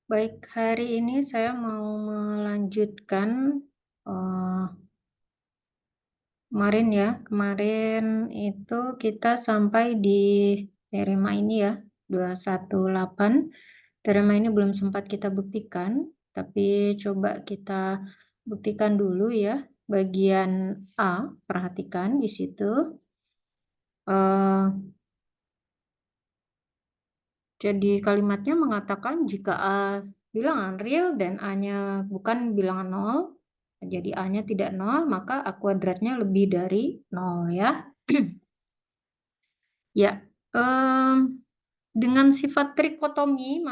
Baik, hari ini saya mau melanjutkan eh, kemarin itu kita sampai di teorema ini ya, 218. Teorema ini belum sempat kita buktikan, tapi coba kita buktikan dulu ya. Bagian A, perhatikan di situ. Eh, Jadi kalimatnya mengatakan jika A bilangan real dan A-nya bukan bilangan nol, jadi A-nya tidak nol, maka A kuadratnya lebih dari nol ya. Ya, dengan sifat trikotomi,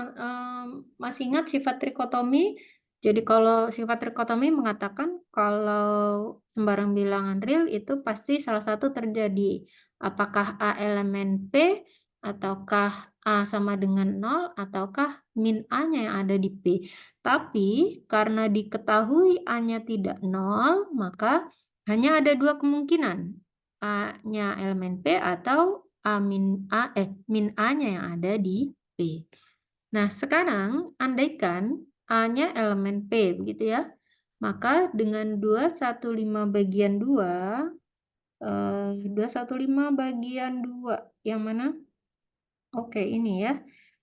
masih ingat sifat trikotomi? Jadi kalau sifat trikotomi mengatakan kalau sembarang bilangan real itu pasti salah satu terjadi. Apakah A elemen P, ataukah A sama dengan 0, ataukah min A-nya yang ada di P. Tapi karena diketahui A-nya tidak 0, maka hanya ada dua kemungkinan. A-nya elemen P atau min A-nya yang ada di P. Nah, sekarang andaikan A-nya elemen P, begitu ya. Maka dengan 215 bagian 2, 215 bagian 2, yang mana? Oke, ini ya.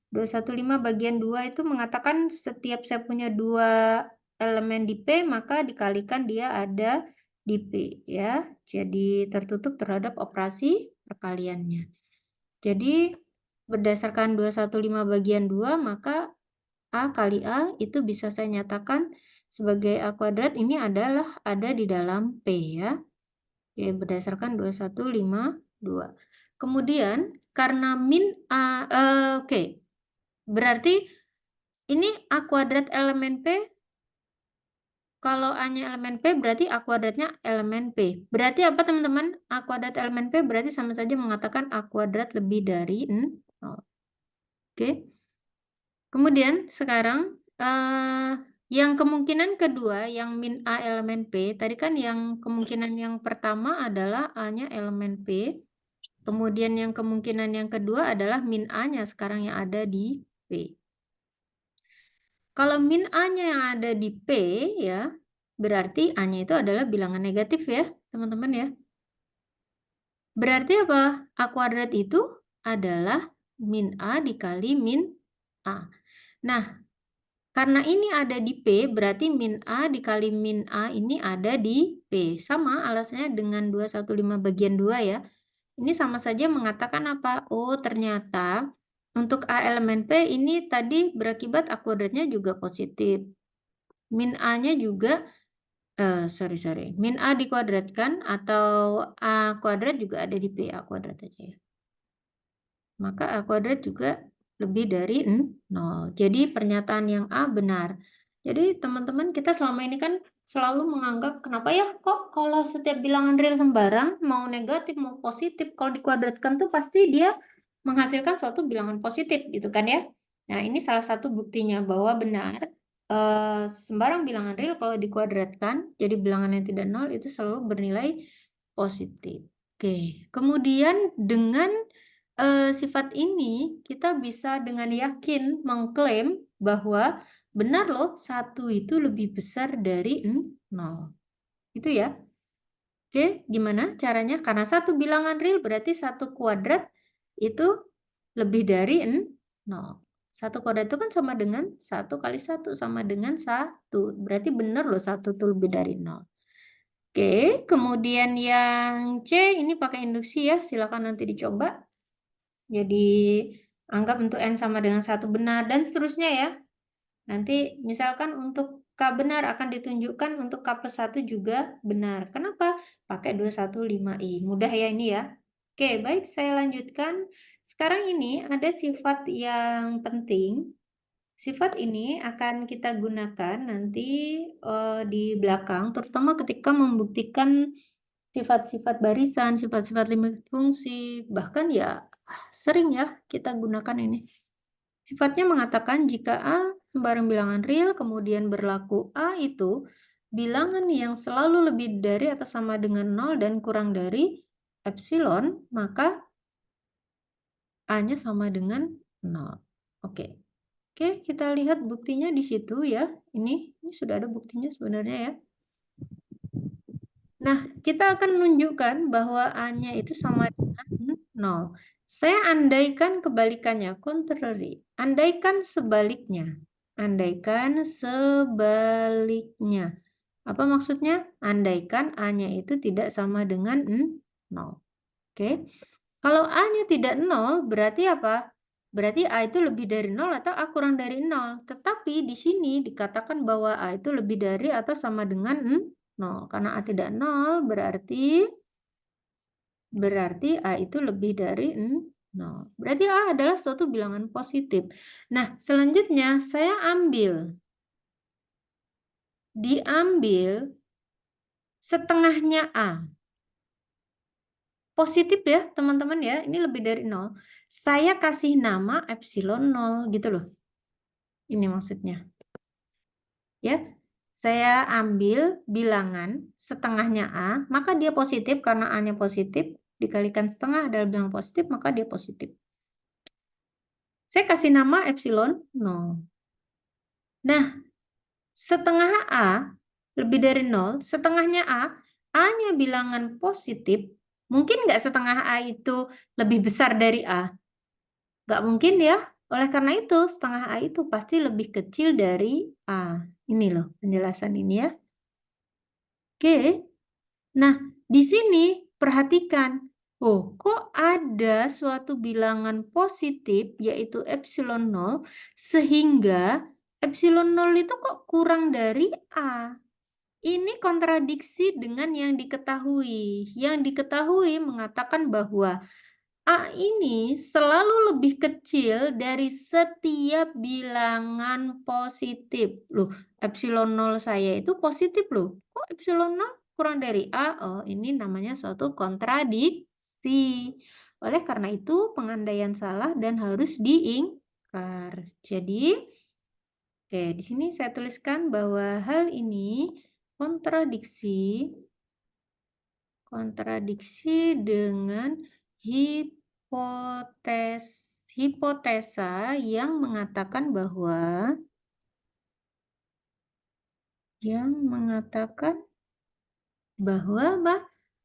215 bagian 2 itu mengatakan setiap saya punya dua elemen di P, maka dikalikan dia ada di P, ya. Jadi tertutup terhadap operasi perkaliannya. Jadi berdasarkan 215 bagian 2, maka A kali A itu bisa saya nyatakan sebagai A kuadrat ini adalah ada di dalam P ya. Oke, berdasarkan 2152. Kemudian karena min A, oke, berarti ini A kuadrat elemen P. Kalau A-nya elemen P, berarti A kuadratnya elemen P. Berarti apa teman-teman? A kuadrat elemen P berarti sama saja mengatakan A kuadrat lebih dari 0. Oke. Kemudian sekarang yang kemungkinan kedua yang min A elemen P, tadi kan yang kemungkinan yang pertama adalah A-nya elemen P. Kemudian yang kemungkinan yang kedua adalah min A-nya sekarang yang ada di P. Kalau min A-nya yang ada di P ya, berarti A-nya itu adalah bilangan negatif ya, teman-teman ya. Berarti apa? A kuadrat itu adalah min A dikali min A. Nah, karena ini ada di P, berarti min A dikali min A ini ada di P. Sama alasannya dengan 215 bagian 2 ya. Ini sama saja mengatakan apa? Oh, ternyata untuk A elemen P ini tadi berakibat A kuadratnya juga positif. Min A-nya juga, min A dikuadratkan atau A kuadrat juga ada di P, A kuadrat aja ya. Maka A kuadrat juga lebih dari 0. Jadi pernyataan yang A benar. Jadi teman-teman kita selama ini kan selalu menganggap kenapa ya kok kalau setiap bilangan real sembarang mau negatif mau positif kalau dikuadratkan tuh pasti dia menghasilkan suatu bilangan positif gitu kan ya. Nah ini salah satu buktinya bahwa benar sembarang bilangan real kalau dikuadratkan jadi bilangan yang tidak nol itu selalu bernilai positif. Oke, kemudian dengan sifat ini kita bisa dengan yakin mengklaim bahwa benar loh, 1 itu lebih besar dari 0. Itu ya. Oke, gimana caranya? Karena satu bilangan real berarti 1 kuadrat itu lebih dari 0. 1 kuadrat itu kan sama dengan 1 kali 1 sama dengan 1. Berarti benar loh 1 itu lebih dari 0. Oke, kemudian yang C ini pakai induksi ya. Silakan nanti dicoba. Jadi anggap untuk N sama dengan 1 benar dan seterusnya ya. Nanti misalkan untuk K benar akan ditunjukkan untuk K plus 1 juga benar. Kenapa? Pakai 215i. Mudah ya ini ya. Oke, baik saya lanjutkan. Sekarang ini ada sifat yang penting. Sifat ini akan kita gunakan nanti di belakang, terutama ketika membuktikan sifat-sifat barisan, sifat-sifat limit fungsi, bahkan ya sering ya kita gunakan ini. Sifatnya mengatakan jika A sembarang bilangan real, kemudian berlaku A itu bilangan yang selalu lebih dari atau sama dengan 0 dan kurang dari epsilon, maka A-nya sama dengan 0. Oke. Oke, kita lihat buktinya di situ ya. Ini sudah ada buktinya sebenarnya ya. Nah, kita akan menunjukkan bahwa A-nya itu sama dengan 0. Saya andaikan kebalikannya, contrary. Andaikan sebaliknya. Andaikan sebaliknya. Apa maksudnya? Andaikan A-nya itu tidak sama dengan 0. Oke. Kalau A-nya tidak 0, berarti apa? Berarti A itu lebih dari 0 atau A kurang dari 0. Tetapi di sini dikatakan bahwa A itu lebih dari atau sama dengan 0. Karena A tidak 0, berarti A itu lebih dari 0. Berarti A adalah suatu bilangan positif. Nah, selanjutnya saya diambil setengahnya A. Positif ya, teman-teman ya. Ini lebih dari 0. Saya kasih nama epsilon 0 gitu loh. Ini maksudnya. Ya. Saya ambil bilangan setengahnya A, maka dia positif karena A-nya positif, dikalikan setengah adalah bilangan positif, maka dia positif. Saya kasih nama epsilon 0. Nah, setengah A lebih dari 0, setengahnya A, A-nya bilangan positif, mungkin nggak setengah A itu lebih besar dari A? Nggak mungkin ya. Oleh karena itu, setengah A itu pasti lebih kecil dari A. Ini loh penjelasan ini ya. Oke. Nah, di sini perhatikan. Oh, kok ada suatu bilangan positif, yaitu epsilon 0, sehingga epsilon 0 itu kok kurang dari A? Ini kontradiksi dengan yang diketahui. Yang diketahui mengatakan bahwa A ini selalu lebih kecil dari setiap bilangan positif. Loh, epsilon 0 saya itu positif loh. Kok epsilon 0 kurang dari A? Oh, ini namanya suatu kontradiksi. Oleh karena itu, pengandaian salah dan harus diingkar. Jadi, oke, di sini saya tuliskan bahwa hal ini kontradiksi dengan hipotesa yang mengatakan bahwa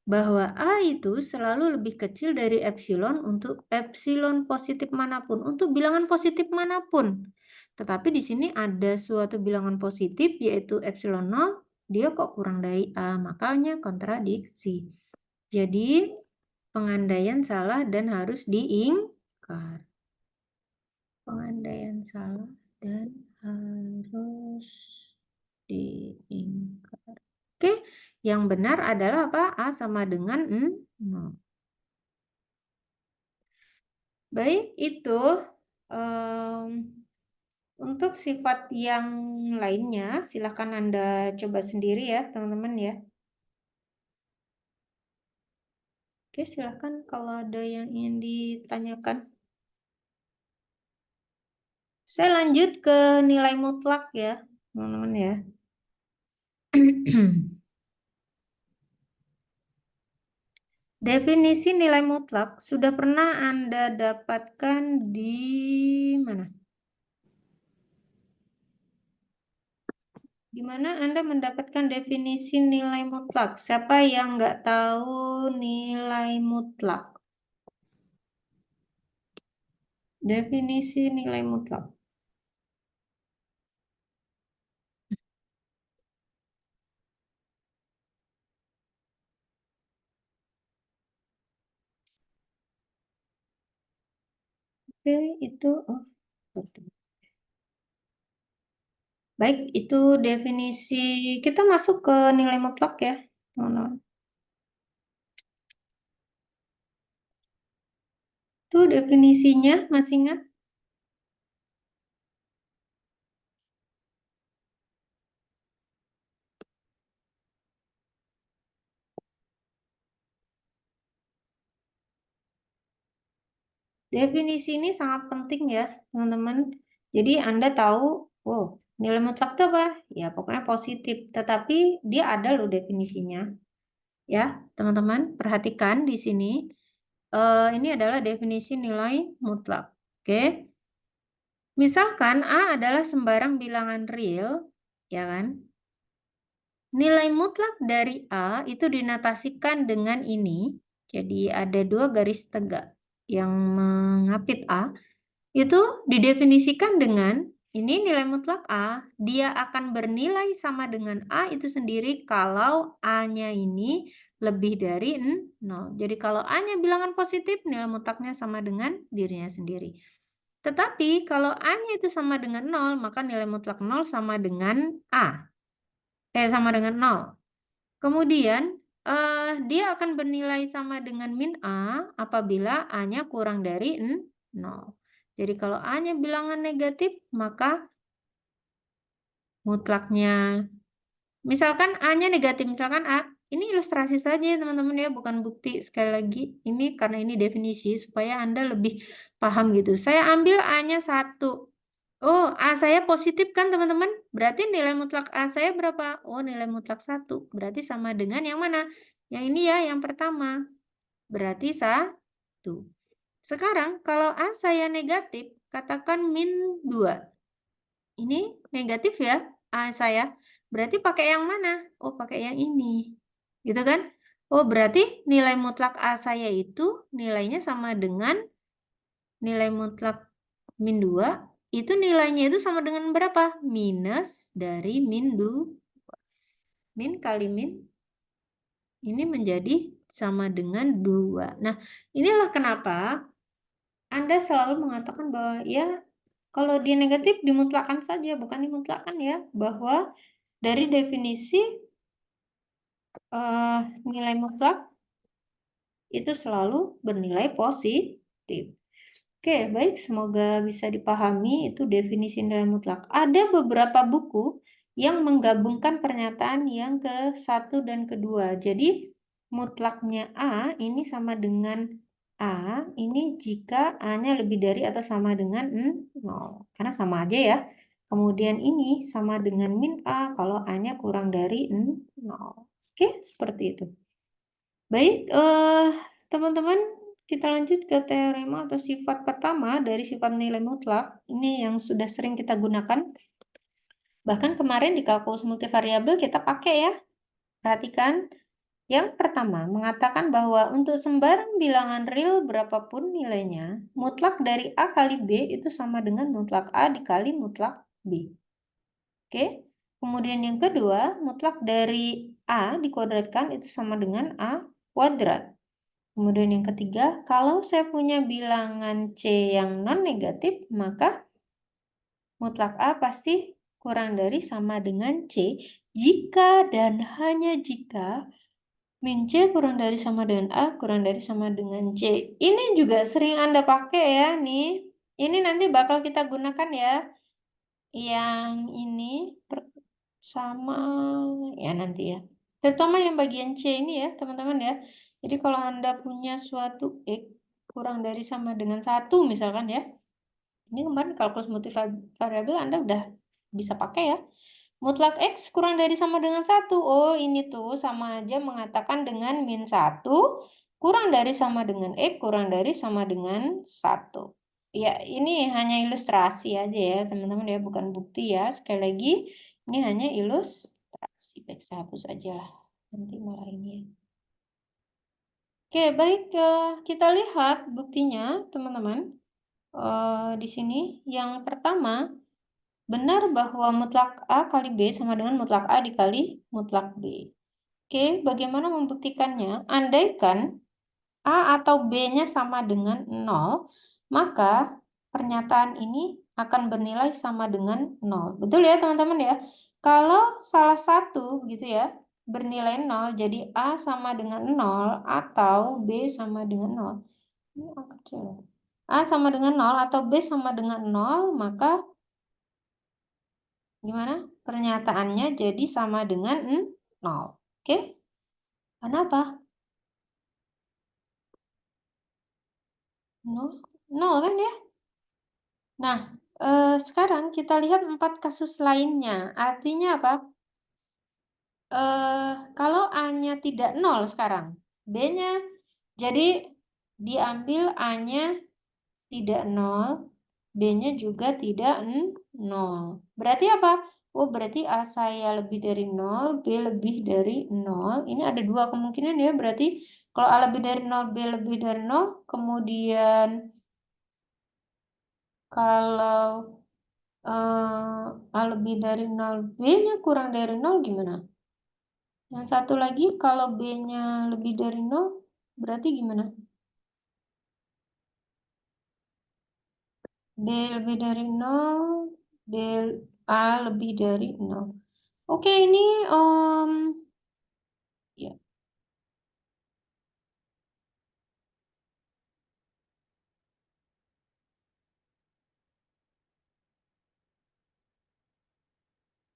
bahwa A itu selalu lebih kecil dari epsilon untuk epsilon positif manapun, untuk bilangan positif manapun. Tetapi di sini ada suatu bilangan positif yaitu epsilon 0, dia kok kurang dari A, makanya kontradiksi. Jadi pengandaian salah dan harus diingkar. Pengandaian salah dan harus diingkar. Oke, yang benar adalah apa? A sama dengan 0. Baik, itu untuk sifat yang lainnya, silakan Anda coba sendiri ya, teman-teman ya. Oke, silakan kalau ada yang ingin ditanyakan. Saya lanjut ke nilai mutlak ya, teman-teman ya. Definisi nilai mutlak sudah pernah Anda dapatkan di mana? Di mana Anda mendapatkan definisi nilai mutlak? Siapa yang nggak tahu nilai mutlak? Definisi nilai mutlak. Oke, itu betul. Baik, itu definisi. Kita masuk ke nilai mutlak ya, teman-teman. Itu definisinya, masih ingat? Definisi ini sangat penting ya, teman-teman. Jadi Anda tahu, oh, nilai mutlak itu apa? Ya, pokoknya positif. Tetapi dia ada loh definisinya. Ya, teman-teman, perhatikan di sini. Ini adalah definisi nilai mutlak. Oke. Misalkan A adalah sembarang bilangan real, ya kan? Nilai mutlak dari A itu dinotasikan dengan ini. Jadi ada dua garis tegak yang mengapit A. Itu didefinisikan dengan ini nilai mutlak A, dia akan bernilai sama dengan A itu sendiri kalau A-nya ini lebih dari 0. Jadi kalau A-nya bilangan positif, nilai mutlaknya sama dengan dirinya sendiri. Tetapi kalau A-nya itu sama dengan 0, maka nilai mutlak 0 sama dengan A. Sama dengan 0. Kemudian dia akan bernilai sama dengan min A apabila A-nya kurang dari 0. Jadi kalau A-nya bilangan negatif, maka mutlaknya, misalkan A-nya negatif, misalkan A, ini ilustrasi saja teman-teman ya, bukan bukti. Sekali lagi, ini karena ini definisi, supaya Anda lebih paham gitu. Saya ambil A-nya 1. Oh, A saya positif kan teman-teman? Berarti nilai mutlak A saya berapa? Oh, nilai mutlak 1. Berarti sama dengan yang mana? Yang ini ya, yang pertama. Berarti 1. Sekarang kalau A saya negatif, katakan min 2. Ini negatif ya, A saya. Berarti pakai yang mana? Oh, pakai yang ini. Gitu kan? Oh, berarti nilai mutlak A saya itu nilainya sama dengan nilai mutlak min 2. Itu nilainya itu sama dengan berapa? Minus dari min 2. Min kali min ini menjadi sama dengan 2. Nah, inilah kenapa Anda selalu mengatakan bahwa ya kalau dia negatif dimutlakkan saja, bukan dimutlakkan ya, bahwa dari definisi nilai mutlak itu selalu bernilai positif. Oke, baik, semoga bisa dipahami itu definisi nilai mutlak. Ada beberapa buku yang menggabungkan pernyataan yang ke-1 dan kedua. Jadi mutlaknya A ini sama dengan A, ini jika A-nya lebih dari atau sama dengan 0. Karena sama aja ya. Kemudian ini sama dengan min A kalau A-nya kurang dari 0. Oke, seperti itu. Baik, teman-teman, kita lanjut ke teorema atau sifat pertama dari sifat nilai mutlak. Ini yang sudah sering kita gunakan. Bahkan kemarin di kalkulus multivariabel kita pakai ya. Perhatikan. Yang pertama, mengatakan bahwa untuk sembarang bilangan real berapapun nilainya, mutlak dari A kali B itu sama dengan mutlak A dikali mutlak B. Oke. Kemudian yang kedua, mutlak dari A dikuadratkan itu sama dengan A kuadrat. Kemudian yang ketiga, kalau saya punya bilangan C yang non-negatif, maka mutlak A pasti kurang dari sama dengan C jika dan hanya jika min C kurang dari sama dengan A kurang dari sama dengan C. Ini juga sering Anda pakai ya nih. Ini nanti bakal kita gunakan ya. Yang ini sama ya nanti ya. Terutama yang bagian C ini ya teman-teman ya. Jadi kalau Anda punya suatu X kurang dari sama dengan 1 misalkan ya. Ini kemarin kalkulus multivariabel Anda udah bisa pakai ya. Mutlak X kurang dari sama dengan 1. Oh ini tuh sama aja mengatakan dengan min 1 kurang dari sama dengan X kurang dari sama dengan 1. Ya ini hanya ilustrasi aja ya teman-teman ya. Bukan bukti ya. Sekali lagi ini hanya ilustrasi. Baik saya hapus aja lah. Nanti malah ini ya. Oke baik. Kita lihat buktinya teman-teman. Di sini yang pertama, benar bahwa mutlak A kali B sama dengan mutlak A dikali mutlak B. Oke, bagaimana membuktikannya? Andaikan A atau B-nya sama dengan 0, maka pernyataan ini akan bernilai sama dengan 0. Betul ya teman-teman ya? Kalau salah satu gitu ya, bernilai 0, jadi A sama dengan 0 atau B sama dengan 0. Ini angka kecil. A sama dengan 0 atau B sama dengan 0, maka gimana? Pernyataannya jadi sama dengan 0. Oke? Kenapa? 0, 0 kan ya? Nah, sekarang kita lihat 4 kasus lainnya. Artinya apa? Kalau A-nya tidak 0 sekarang, B-nya jadi diambil A-nya tidak 0, B-nya juga tidak 0. Berarti apa? Oh, berarti A saya lebih dari 0, B lebih dari 0. Ini ada dua kemungkinan ya, berarti kalau A lebih dari 0, B lebih dari 0, kemudian kalau A lebih dari 0, B-nya kurang dari 0 gimana? Yang satu lagi kalau B-nya lebih dari 0, berarti gimana? B lebih dari 0, B A lebih dari 0. Oke, ini ya.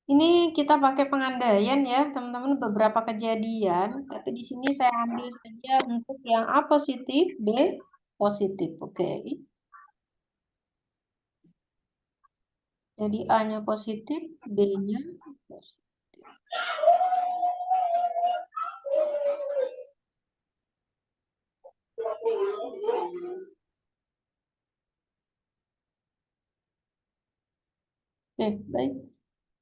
Ini kita pakai pengandaian ya, teman-teman, beberapa kejadian. Tapi di sini saya ambil saja untuk yang A positif, B positif. Oke. Jadi A-nya positif, B-nya positif. Oke, baik.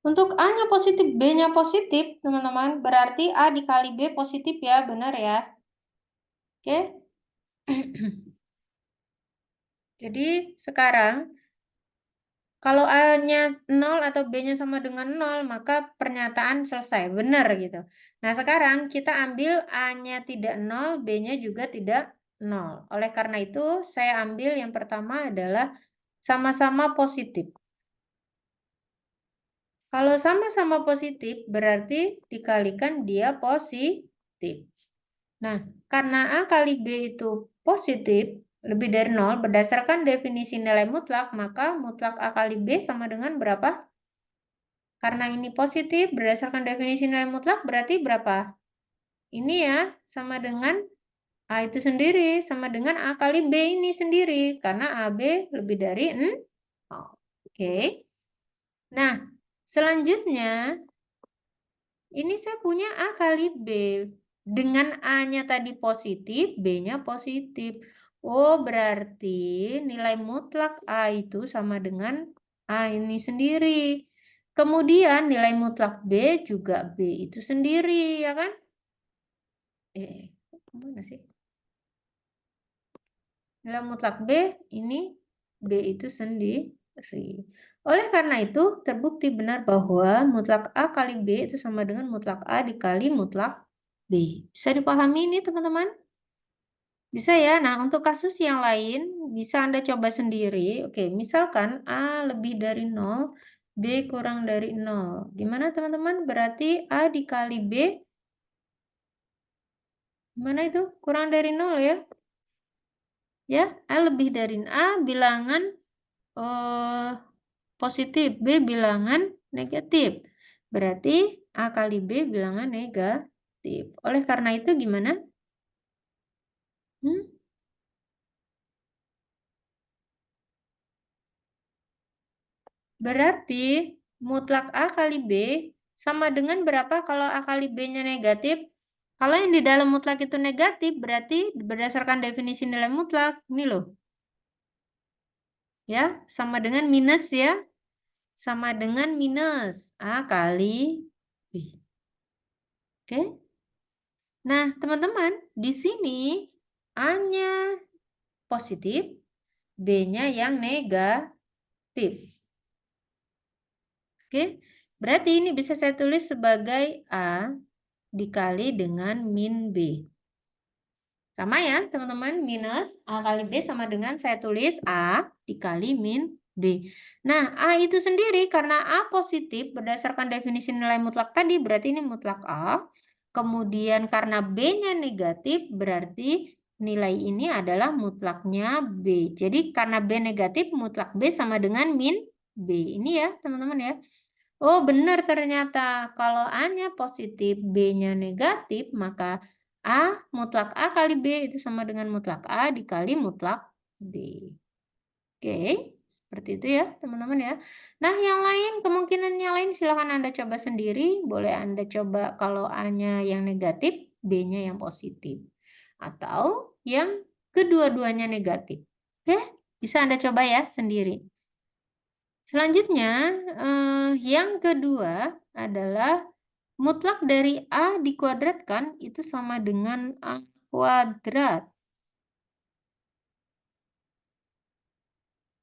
Untuk A-nya positif, B-nya positif, teman-teman. Berarti A dikali B positif ya, benar ya? Oke. Jadi sekarang kalau A-nya 0 atau B-nya sama dengan 0, maka pernyataan selesai, benar gitu. Nah, sekarang kita ambil A-nya tidak 0, B-nya juga tidak 0. Oleh karena itu, saya ambil yang pertama adalah sama-sama positif. Kalau sama-sama positif, berarti dikalikan dia positif. Nah, karena A kali B itu positif, lebih dari 0, berdasarkan definisi nilai mutlak, maka mutlak A kali B sama dengan berapa? Karena ini positif, berdasarkan definisi nilai mutlak, berarti berapa? Ini ya, sama dengan A itu sendiri, sama dengan A kali B ini sendiri, karena AB lebih dari 0. Oke. Nah, selanjutnya, ini saya punya A kali B. Dengan A-nya tadi positif, B-nya positif. Oh, berarti nilai mutlak A itu sama dengan A ini sendiri. Kemudian nilai mutlak B juga B itu sendiri, ya kan? Mana sih? Nilai mutlak B ini B itu sendiri. Oleh karena itu, terbukti benar bahwa mutlak A kali B itu sama dengan mutlak A dikali mutlak B. Bisa dipahami ini, teman-teman? Bisa ya. Nah, untuk kasus yang lain, bisa Anda coba sendiri. Oke, misalkan A lebih dari 0, B kurang dari 0. Gimana, teman-teman? Berarti A dikali B, gimana itu? Kurang dari 0 ya? Ya, A lebih dari A bilangan positif, B bilangan negatif. Berarti A kali B bilangan negatif. Oleh karena itu gimana? Berarti mutlak A kali B sama dengan berapa kalau A kali B-nya negatif? Kalau yang di dalam mutlak itu negatif, berarti berdasarkan definisi nilai mutlak, ini loh. Ya, sama dengan minus ya. Sama dengan minus A kali B. Oke? Nah, teman-teman, di sini A-nya positif, B-nya yang negatif. Oke, berarti ini bisa saya tulis sebagai A dikali dengan min B. Sama ya, teman-teman, minus A kali B sama dengan saya tulis A dikali min B. Nah, A itu sendiri karena A positif berdasarkan definisi nilai mutlak tadi, berarti ini mutlak A. Kemudian karena B-nya negatif, berarti nilai ini adalah mutlaknya B. Jadi karena B negatif, mutlak B sama dengan min B. Ini ya, teman-teman ya. Oh, benar ternyata. Kalau A-nya positif, B-nya negatif, maka mutlak A kali B itu sama dengan mutlak A dikali mutlak B. Oke, seperti itu ya, teman-teman ya. Nah, yang lain, kemungkinan yang lain silahkan Anda coba sendiri. Boleh Anda coba kalau A-nya yang negatif, B-nya yang positif. Atau yang kedua-duanya negatif. Oke, bisa Anda coba ya sendiri. Selanjutnya, yang kedua adalah mutlak dari A dikuadratkan itu sama dengan A kuadrat.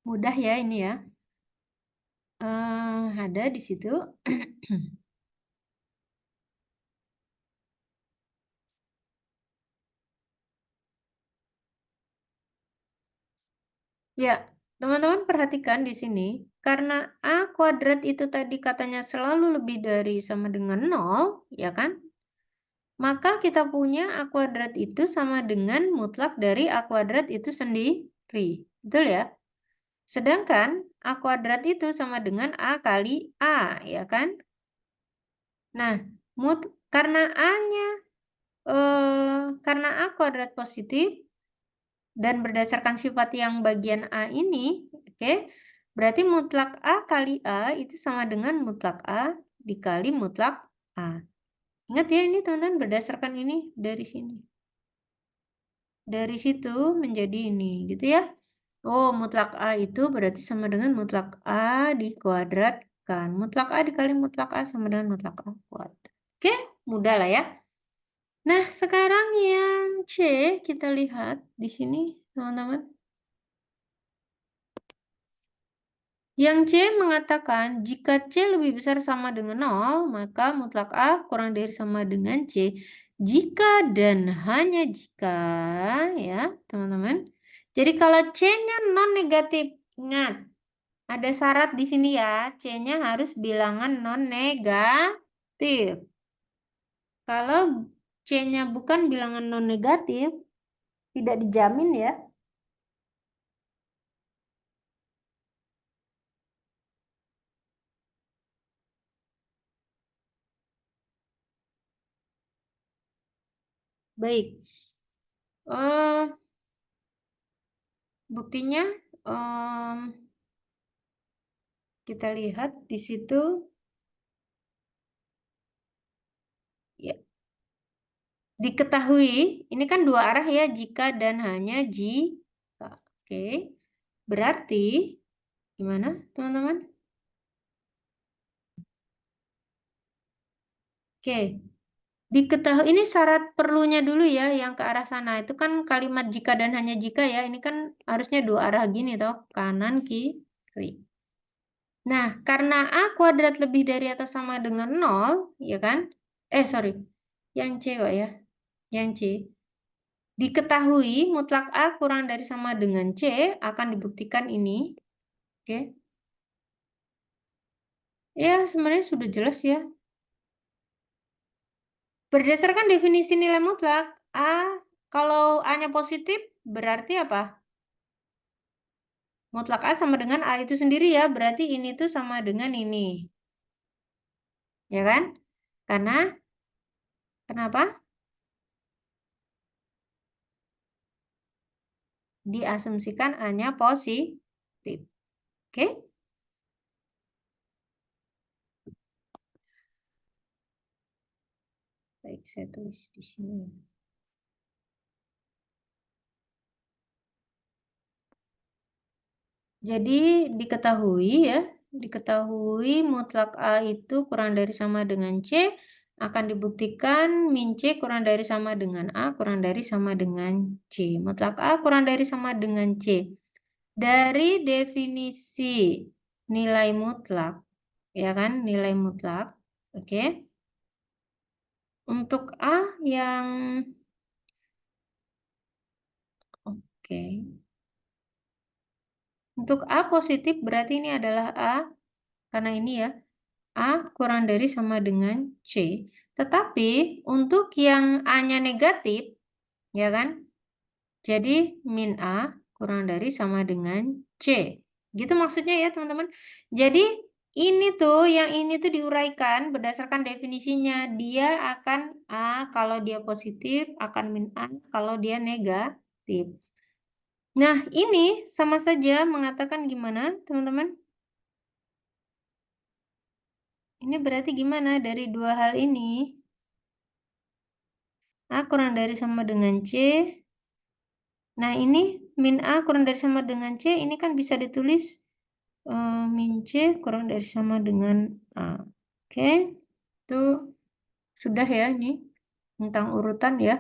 Mudah ya ini ya. Ada di situ. Ya, teman-teman perhatikan di sini, karena A kuadrat itu tadi katanya selalu lebih dari sama dengan 0, ya kan? Maka kita punya A kuadrat itu sama dengan mutlak dari A kuadrat itu sendiri. Betul ya? Sedangkan A kuadrat itu sama dengan A kali A, ya kan? Nah, karena A-nya, karena A kuadrat positif, dan berdasarkan sifat yang bagian A ini, oke, berarti mutlak A kali A itu sama dengan mutlak A dikali mutlak A. Ingat ya ini teman-teman berdasarkan ini dari sini. Dari situ menjadi ini gitu ya. Oh, mutlak A itu berarti sama dengan mutlak A dikuadratkan. Mutlak A dikali mutlak A sama dengan mutlak A kuadrat. Oke, mudah lah ya. Nah, sekarang yang C kita lihat di sini, teman-teman. Yang C mengatakan jika C lebih besar sama dengan 0, maka mutlak A kurang dari sama dengan C. Jika dan hanya jika, ya teman-teman. Jadi kalau C-nya non-negatif, ingat, ada syarat di sini ya, C-nya harus bilangan non-negatif. Kalau C-nya bukan bilangan non-negatif, tidak dijamin ya. Baik. Buktinya kita lihat di situ ya. Diketahui, ini kan dua arah ya, jika dan hanya jika. Oke. Berarti gimana, teman-teman? Oke. Diketahui ini syarat perlunya dulu ya yang ke arah sana. Itu kan kalimat jika dan hanya jika ya. Ini kan harusnya dua arah gini toh, kanan kiri. Nah, karena A kuadrat lebih dari atau sama dengan 0, ya kan? Sorry. Yang C kok ya. Yang C. Diketahui mutlak A kurang dari sama dengan C akan dibuktikan ini. Oke. Ya, sebenarnya sudah jelas ya. Berdasarkan definisi nilai mutlak, kalau A-nya positif berarti apa? Mutlak A sama dengan A itu sendiri ya, berarti ini tuh sama dengan ini. Ya kan? Karena, kenapa? Diasumsikan A-nya positif. Oke? Baik, saya tulis di sini. Jadi diketahui mutlak A itu kurang dari sama dengan C, akan dibuktikan min C kurang dari sama dengan A, kurang dari sama dengan C. Mutlak A kurang dari sama dengan C. Dari definisi nilai mutlak, ya kan, nilai mutlak, oke. Untuk A yang, oke. Untuk A positif berarti ini adalah A, karena ini ya, A kurang dari sama dengan C. Tetapi untuk yang A-nya negatif, ya kan? Jadi min A kurang dari sama dengan C. Gitu maksudnya ya teman-teman. Jadi yang ini tuh diuraikan berdasarkan definisinya. Dia akan A kalau dia positif, akan min A kalau dia negatif. Nah ini sama saja mengatakan gimana teman-teman? Ini berarti gimana dari dua hal ini? A kurang dari sama dengan C. Nah, ini min A kurang dari sama dengan C, ini kan bisa ditulis min C kurang dari sama dengan A. Oke, itu sudah ya ini tentang urutan ya.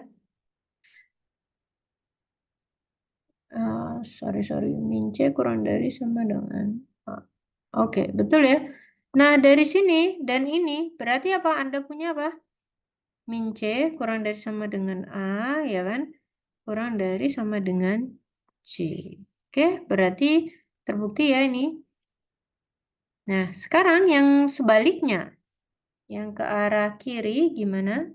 Sorry, min C kurang dari sama dengan A. Oke, betul ya. Nah, dari sini dan ini berarti apa? Anda punya apa? Min C kurang dari sama dengan A, ya kan? Kurang dari sama dengan C. Oke, berarti terbukti ya ini. Nah, sekarang yang sebaliknya. Yang ke arah kiri gimana?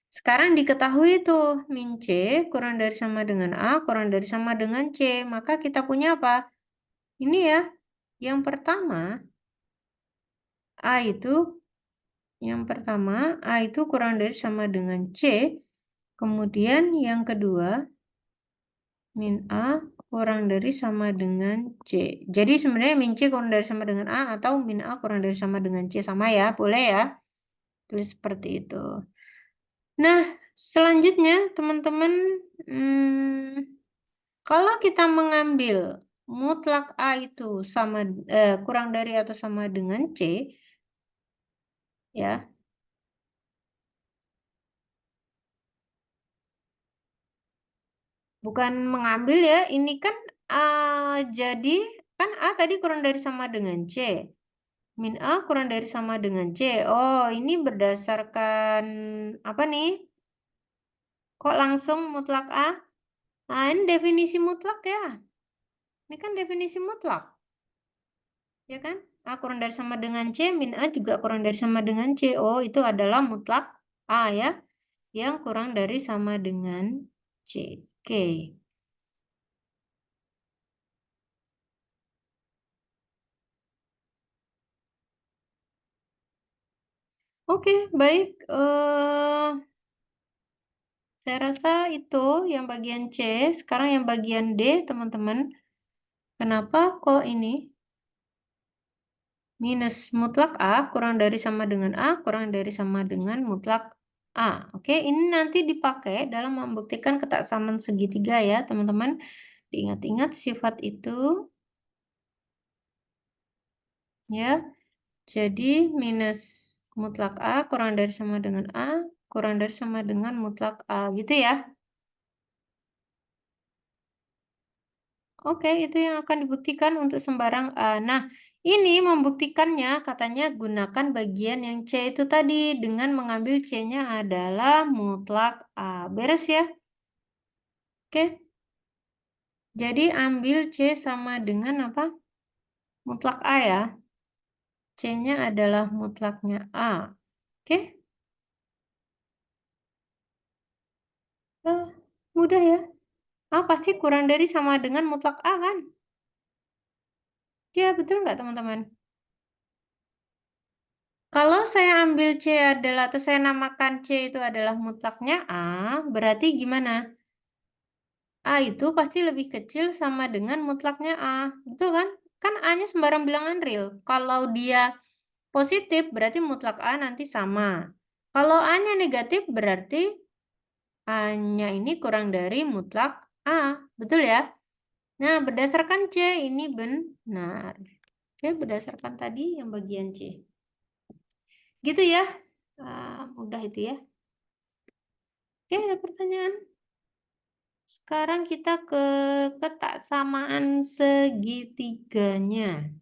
Sekarang diketahui tuh min C kurang dari sama dengan A, kurang dari sama dengan C. Maka kita punya apa? Ini ya, yang pertama A itu, A itu kurang dari sama dengan C. Kemudian yang kedua, min A kurang dari sama dengan C. Jadi sebenarnya min C kurang dari sama dengan A atau min A kurang dari sama dengan C. Sama ya, boleh ya. Tulis seperti itu. Nah, selanjutnya teman-teman, kalau kita mengambil mutlak A itu sama kurang dari atau sama dengan C, ya. Bukan mengambil ya, ini kan jadi kan A tadi kurang dari sama dengan C. Min A kurang dari sama dengan C. Oh, ini berdasarkan apa nih? Kok langsung mutlak A? Nah, ini definisi mutlak ya. Ini kan definisi mutlak. Ya kan? A kurang dari sama dengan C, min A juga kurang dari sama dengan C. Oh, itu adalah mutlak A ya. Yang kurang dari sama dengan C. Oke. Oke, baik. Saya rasa itu yang bagian C. Sekarang yang bagian D, teman-teman. Kenapa kok ini? Minus mutlak A kurang dari sama dengan A kurang dari sama dengan mutlak A. Oke, ini nanti dipakai dalam membuktikan ketaksamaan segitiga ya, teman-teman. Diingat-ingat sifat itu. Ya, jadi minus mutlak A kurang dari sama dengan A kurang dari sama dengan mutlak A. Gitu ya. Oke, itu yang akan dibuktikan untuk sembarang A. Nah, ini membuktikannya katanya gunakan bagian yang C itu tadi dengan mengambil C-nya adalah mutlak A. Beres ya? Oke. Jadi ambil C sama dengan apa? Mutlak A ya. C-nya adalah mutlaknya A. Oke. Mudah ya. A pasti kurang dari sama dengan mutlak A kan? Ya, betul nggak teman-teman? Kalau saya ambil C adalah, atau saya namakan C itu adalah mutlaknya A, berarti gimana? A itu pasti lebih kecil sama dengan mutlaknya A. Betul kan? Kan A-nya sembarang bilangan real. Kalau dia positif, berarti mutlak A nanti sama. Kalau A-nya negatif, berarti A-nya ini kurang dari mutlak A. Betul ya? Nah, berdasarkan C, ini benar. Oke, berdasarkan tadi yang bagian C. Gitu ya. Mudah itu ya. Oke, ada pertanyaan? Sekarang kita ke ketaksamaan segitiganya.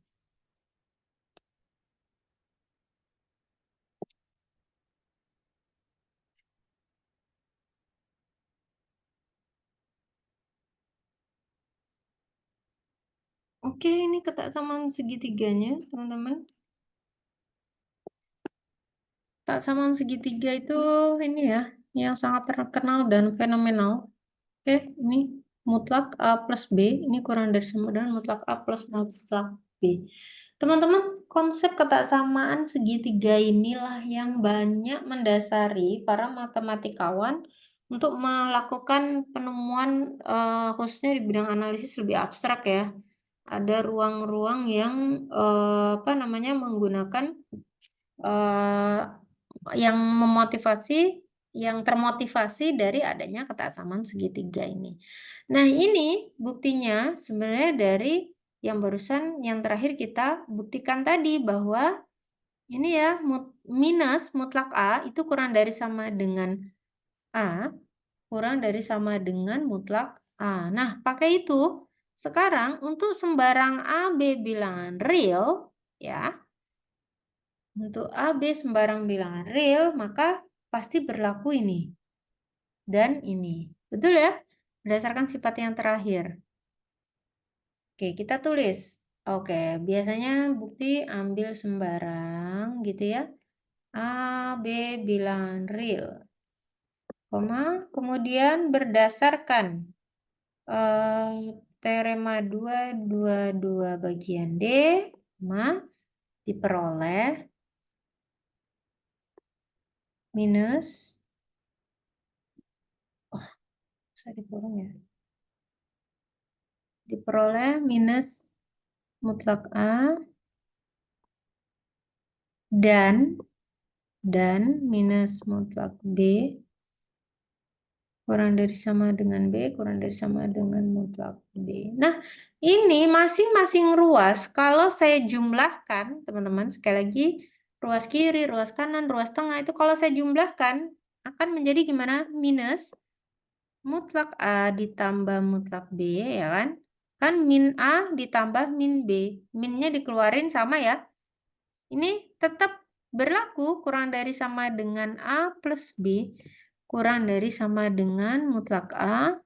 Oke, ini ketaksamaan segitiganya, teman-teman. Ketaksamaan segitiga itu ini ya, yang sangat terkenal dan fenomenal. Oke, ini mutlak A plus B, ini kurang dari sama dengan mutlak A plus mutlak B. Teman-teman, konsep ketaksamaan segitiga inilah yang banyak mendasari para matematikawan untuk melakukan penemuan khususnya di bidang analisis lebih abstrak ya. Ada ruang-ruang yang menggunakan yang memotivasi yang termotivasi dari adanya kesetaraan segitiga ini. Nah, ini buktinya sebenarnya dari yang barusan yang terakhir kita buktikan tadi bahwa ini ya minus mutlak A itu kurang dari sama dengan A, kurang dari sama dengan mutlak A. Nah, pakai itu sekarang untuk sembarang AB bilangan real ya, untuk AB sembarang bilangan real maka pasti berlaku ini dan ini. Betul ya? Berdasarkan sifat yang terakhir. Oke, kita tulis. Oke, biasanya bukti ambil sembarang gitu ya. A, B bilangan real. Kemudian berdasarkan teorema 2 bagian D, diperoleh minus, bisa dikurung ya, diperoleh minus mutlak A dan minus mutlak B kurang dari sama dengan B, kurang dari sama dengan mutlak B. Nah, ini masing-masing ruas, kalau saya jumlahkan, teman-teman, sekali lagi, ruas kiri, ruas kanan, ruas tengah, itu kalau saya jumlahkan, akan menjadi gimana? Minus mutlak A ditambah mutlak B, ya kan? Kan min A ditambah min B. Minnya dikeluarin sama ya. Ini tetap berlaku kurang dari sama dengan A plus B kurang dari sama dengan mutlak A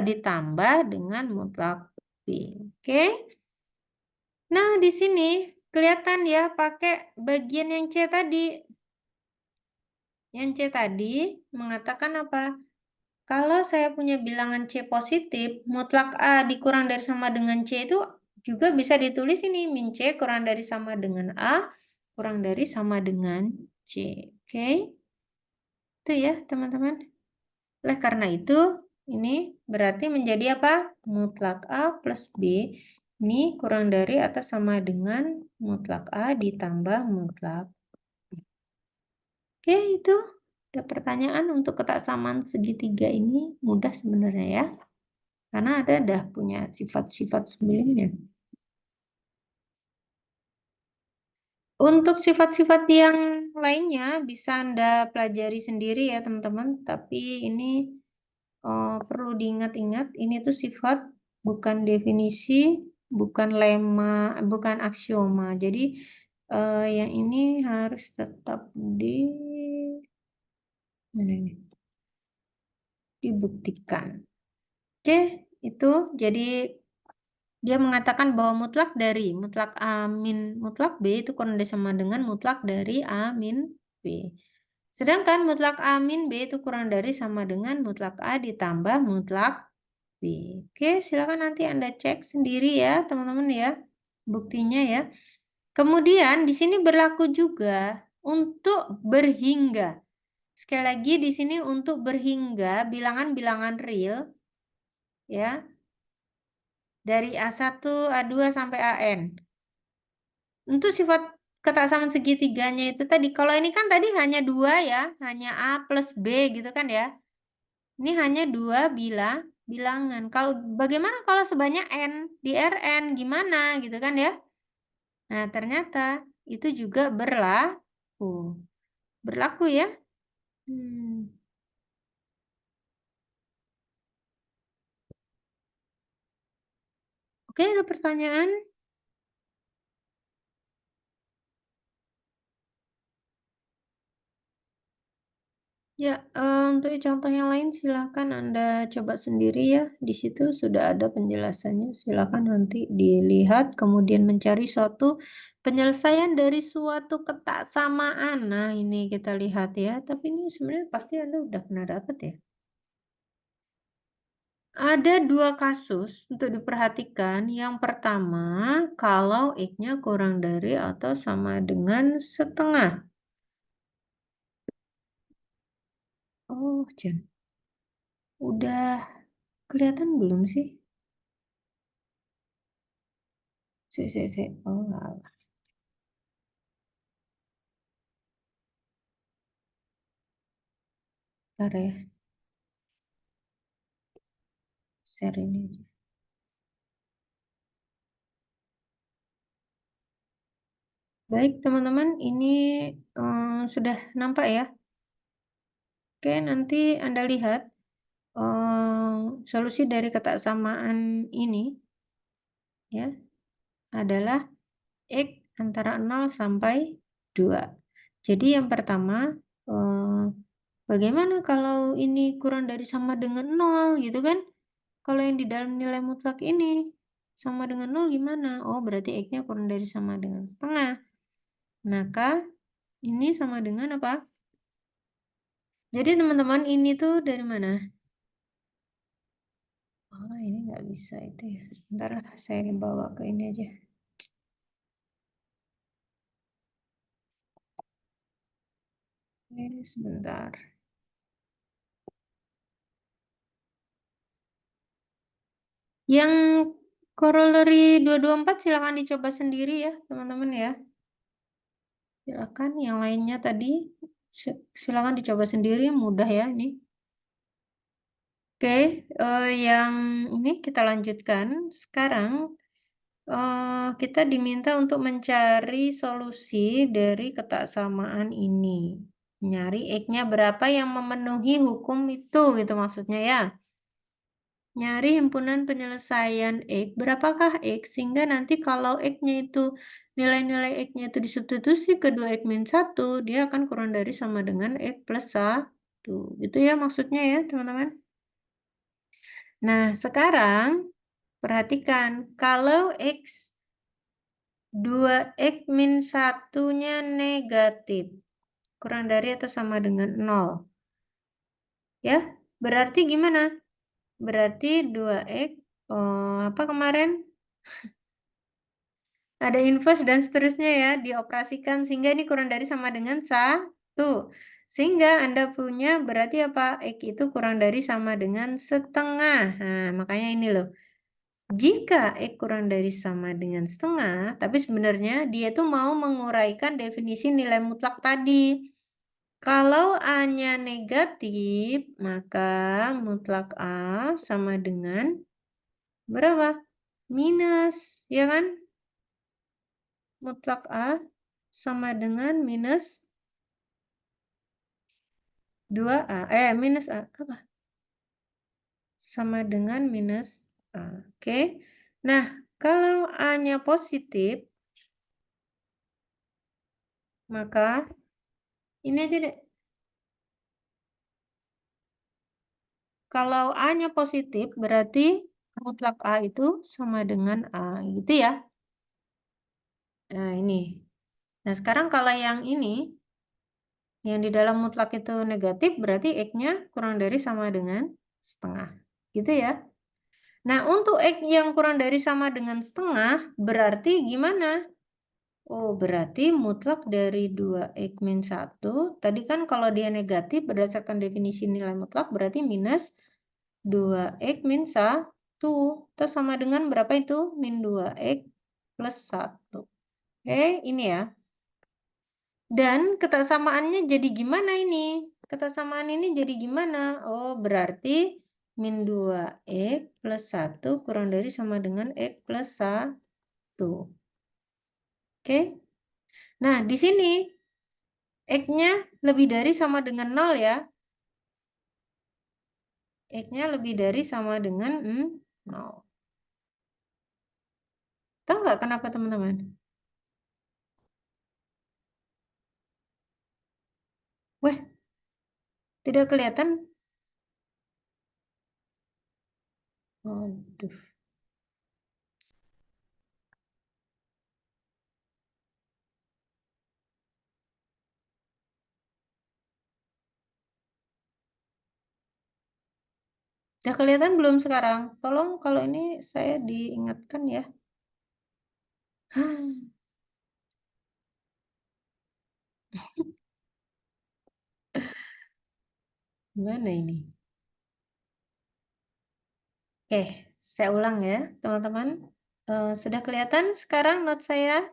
ditambah dengan mutlak B. Oke? Nah, di sini kelihatan ya pakai bagian yang C tadi. Yang C tadi mengatakan apa? Kalau saya punya bilangan C positif, mutlak A dikurang dari sama dengan C itu juga bisa ditulis ini, min C kurang dari sama dengan A, kurang dari sama dengan C. Oke? Itu ya, teman-teman. Oleh karena itu, ini berarti menjadi apa? Mutlak A plus B ini kurang dari atau sama dengan mutlak A ditambah mutlak B. Oke, itu ada pertanyaan untuk ketaksamaan segitiga ini mudah sebenarnya ya. Karena ada dah punya sifat-sifat sebelumnya. Untuk sifat-sifat yang lainnya bisa Anda pelajari sendiri ya teman-teman. Tapi ini perlu diingat-ingat, ini tuh sifat bukan definisi, bukan lemma, bukan aksioma. Jadi yang ini harus tetap dibuktikan. Oke, itu jadi dia mengatakan bahwa mutlak dari mutlak A min mutlak B itu kurang dari sama dengan mutlak dari A min B. Sedangkan mutlak A min B itu kurang dari sama dengan mutlak A ditambah mutlak B. Oke, silakan nanti Anda cek sendiri ya, teman-teman ya, buktinya ya. Kemudian di sini berlaku juga untuk berhingga. Sekali lagi di sini untuk berhingga bilangan-bilangan real ya. Dari A1, A2 sampai AN. Untuk sifat ketaksamaan segitiganya itu tadi, kalau ini kan tadi hanya 2 ya, hanya A plus B gitu kan ya. Ini hanya 2 bilangan. Kalau bagaimana kalau sebanyak N di Rn gimana gitu kan ya. Nah, ternyata itu juga berlaku. Berlaku ya. Oke, ada pertanyaan? Ya, untuk contoh yang lain silakan Anda coba sendiri ya. Di situ sudah ada penjelasannya. Silakan nanti dilihat, kemudian mencari suatu penyelesaian dari suatu ketaksamaan. Nah, ini kita lihat ya. Tapi ini sebenarnya pasti Anda udah pernah dapat ya. Ada 2 kasus untuk diperhatikan. Yang pertama, kalau X-nya kurang dari atau sama dengan setengah. Oh, Jan. Udah kelihatan belum sih? Sik. Oh, alah. Bentar ya. Share ini aja. Baik, teman-teman, ini sudah nampak ya. Oke, nanti Anda lihat solusi dari ketaksamaan ini ya adalah X antara 0 sampai 2. Jadi yang pertama, bagaimana kalau ini kurang dari sama dengan 0 gitu kan? Kalau yang di dalam nilai mutlak ini sama dengan 0 gimana? Oh, berarti X-nya kurang dari sama dengan setengah. Maka ini sama dengan apa? Jadi teman-teman ini tuh dari mana? Oh, ini nggak bisa itu ya. Sebentar saya bawa ke ini aja. Ini sebentar. Yang corollary 224 silakan dicoba sendiri ya, teman-teman ya. Silakan yang lainnya tadi silakan dicoba sendiri, mudah ya ini. Oke, yang ini kita lanjutkan. Sekarang kita diminta untuk mencari solusi dari ketaksamaan ini. Nyari X-nya berapa yang memenuhi hukum itu gitu maksudnya ya. Nyari himpunan penyelesaian X, berapakah X, sehingga nanti kalau X-nya itu, nilai-nilai X-nya itu disubstitusi ke 2X-1, dia akan kurang dari sama dengan X plus 1. Gitu ya maksudnya ya teman-teman. Nah sekarang, perhatikan, kalau X 2X-1-nya negatif, kurang dari atau sama dengan 0. Ya, berarti gimana? Berarti 2X, apa kemarin? Ada inverse dan seterusnya ya, dioperasikan sehingga ini kurang dari sama dengan 1. Sehingga Anda punya berarti apa? X itu kurang dari sama dengan setengah. Nah, makanya ini loh. Jika X kurang dari sama dengan setengah, tapi sebenarnya dia tuh mau menguraikan definisi nilai mutlak tadi. Kalau A-nya negatif, maka mutlak A sama dengan berapa? Minus, ya kan? Mutlak A sama dengan minus 2A. Minus A. Apa? Sama dengan minus A. Oke. Nah, kalau A-nya positif, maka ini aja deh. Kalau A-nya positif, berarti mutlak A itu sama dengan A. Gitu ya. Nah, ini. Nah, sekarang kalau yang ini, yang di dalam mutlak itu negatif, berarti X-nya kurang dari sama dengan setengah. Gitu ya. Nah, untuk X yang kurang dari sama dengan setengah, berarti gimana? Oh, berarti mutlak dari 2X min 1. Tadi kan kalau dia negatif, berdasarkan definisi nilai mutlak, berarti minus 2X min 1. Itu sama dengan berapa itu? Min 2X plus 1. Oke, ini ya. Dan ketaksamaannya jadi gimana ini? Ketasamaan ini jadi gimana? Oh, berarti min 2X plus 1 kurang dari sama dengan X plus 1. Oke. Nah, di sini X-nya lebih dari sama dengan 0 ya. X-nya lebih dari sama dengan 0. Tahu nggak kenapa teman-teman? Wah, tidak kelihatan. Waduh. Udah kelihatan belum sekarang? Tolong kalau ini saya diingatkan ya. Gimana ini? Oke, saya ulang ya, teman-teman. Sudah kelihatan sekarang note saya?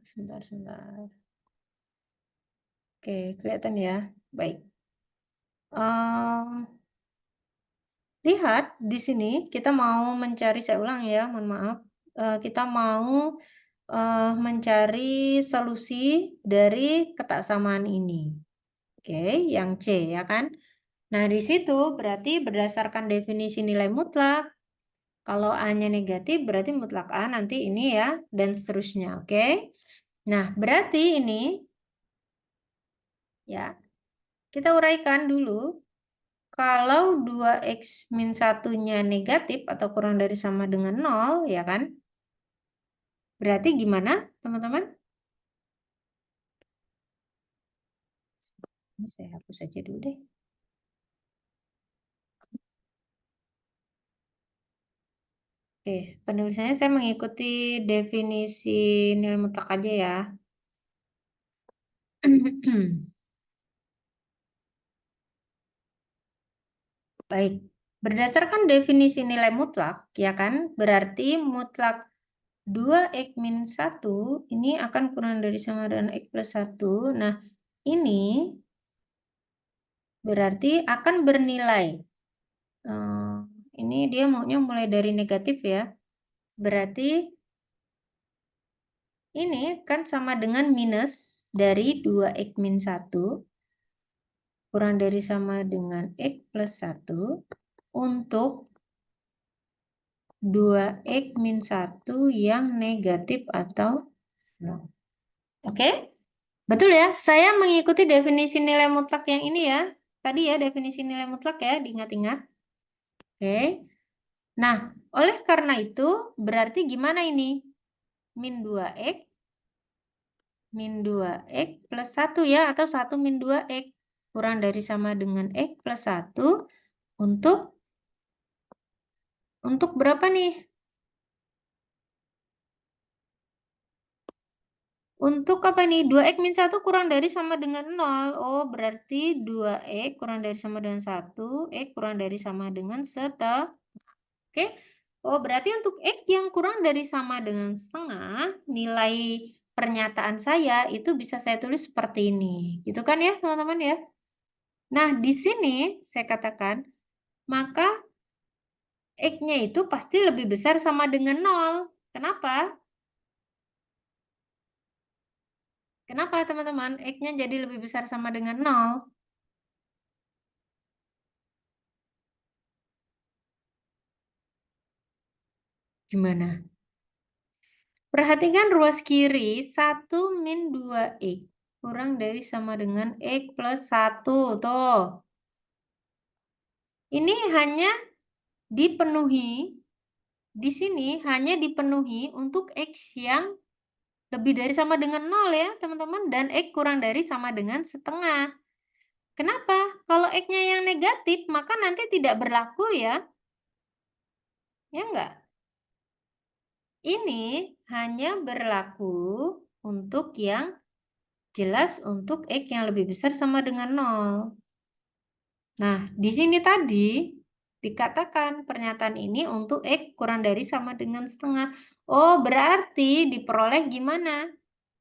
sebentar. Oke, kelihatan ya. Baik. Lihat di sini kita mau mencari, saya ulang ya, mohon maaf. Kita mau mencari solusi dari ketaksamaan ini. Oke, yang C ya kan? Nah, di situ berarti berdasarkan definisi nilai mutlak. Kalau A-nya negatif berarti mutlak A nanti ini ya, dan seterusnya. Oke. Nah, berarti ini ya, kita uraikan dulu. Kalau 2x min 1-nya negatif atau kurang dari sama dengan 0, ya kan? Berarti gimana, teman-teman? Ini saya hapus aja dulu deh. Oke, penulisannya saya mengikuti definisi nilai mutlak aja ya. Baik, berdasarkan definisi nilai mutlak, ya kan? Berarti mutlak 2x min 1 ini akan kurang dari sama dengan x plus 1. Nah, ini berarti akan bernilai. Ini dia maunya mulai dari negatif ya. Berarti ini kan sama dengan minus dari 2x min 1 kurang dari sama dengan x plus 1 untuk 2x min 1 yang negatif atau 0. Oke? Betul ya? Saya mengikuti definisi nilai mutlak yang ini ya. Tadi ya definisi nilai mutlak ya, diingat-ingat. Oke. Nah, oleh karena itu berarti gimana ini? Min 2x min 2x plus 1 ya, atau 1 min 2x kurang dari sama dengan x plus 1 untuk berapa nih? Untuk apa nih? 2x min 1 kurang dari sama dengan 0. Oh, berarti 2x kurang dari sama dengan 1, x kurang dari sama dengan setengah. Oke. Oh, berarti untuk x yang kurang dari sama dengan setengah, nilai pernyataan saya itu bisa saya tulis seperti ini. Gitu kan ya, teman-teman ya? Nah, di sini saya katakan, maka x-nya itu pasti lebih besar sama dengan 0. Kenapa? Kenapa, teman-teman? X-nya jadi lebih besar sama dengan 0. Gimana? Perhatikan ruas kiri 1 min 2x kurang dari sama dengan x plus 1. Tuh. Ini hanya dipenuhi, di sini hanya dipenuhi untuk x yang lebih dari sama dengan 0 ya teman-teman. Dan x kurang dari sama dengan setengah. Kenapa? Kalau x-nya yang negatif maka nanti tidak berlaku ya. Ya enggak? Ini hanya berlaku untuk yang jelas untuk x yang lebih besar sama dengan 0. Nah, di sini tadi dikatakan pernyataan ini untuk x kurang dari sama dengan setengah. Oh, berarti diperoleh gimana?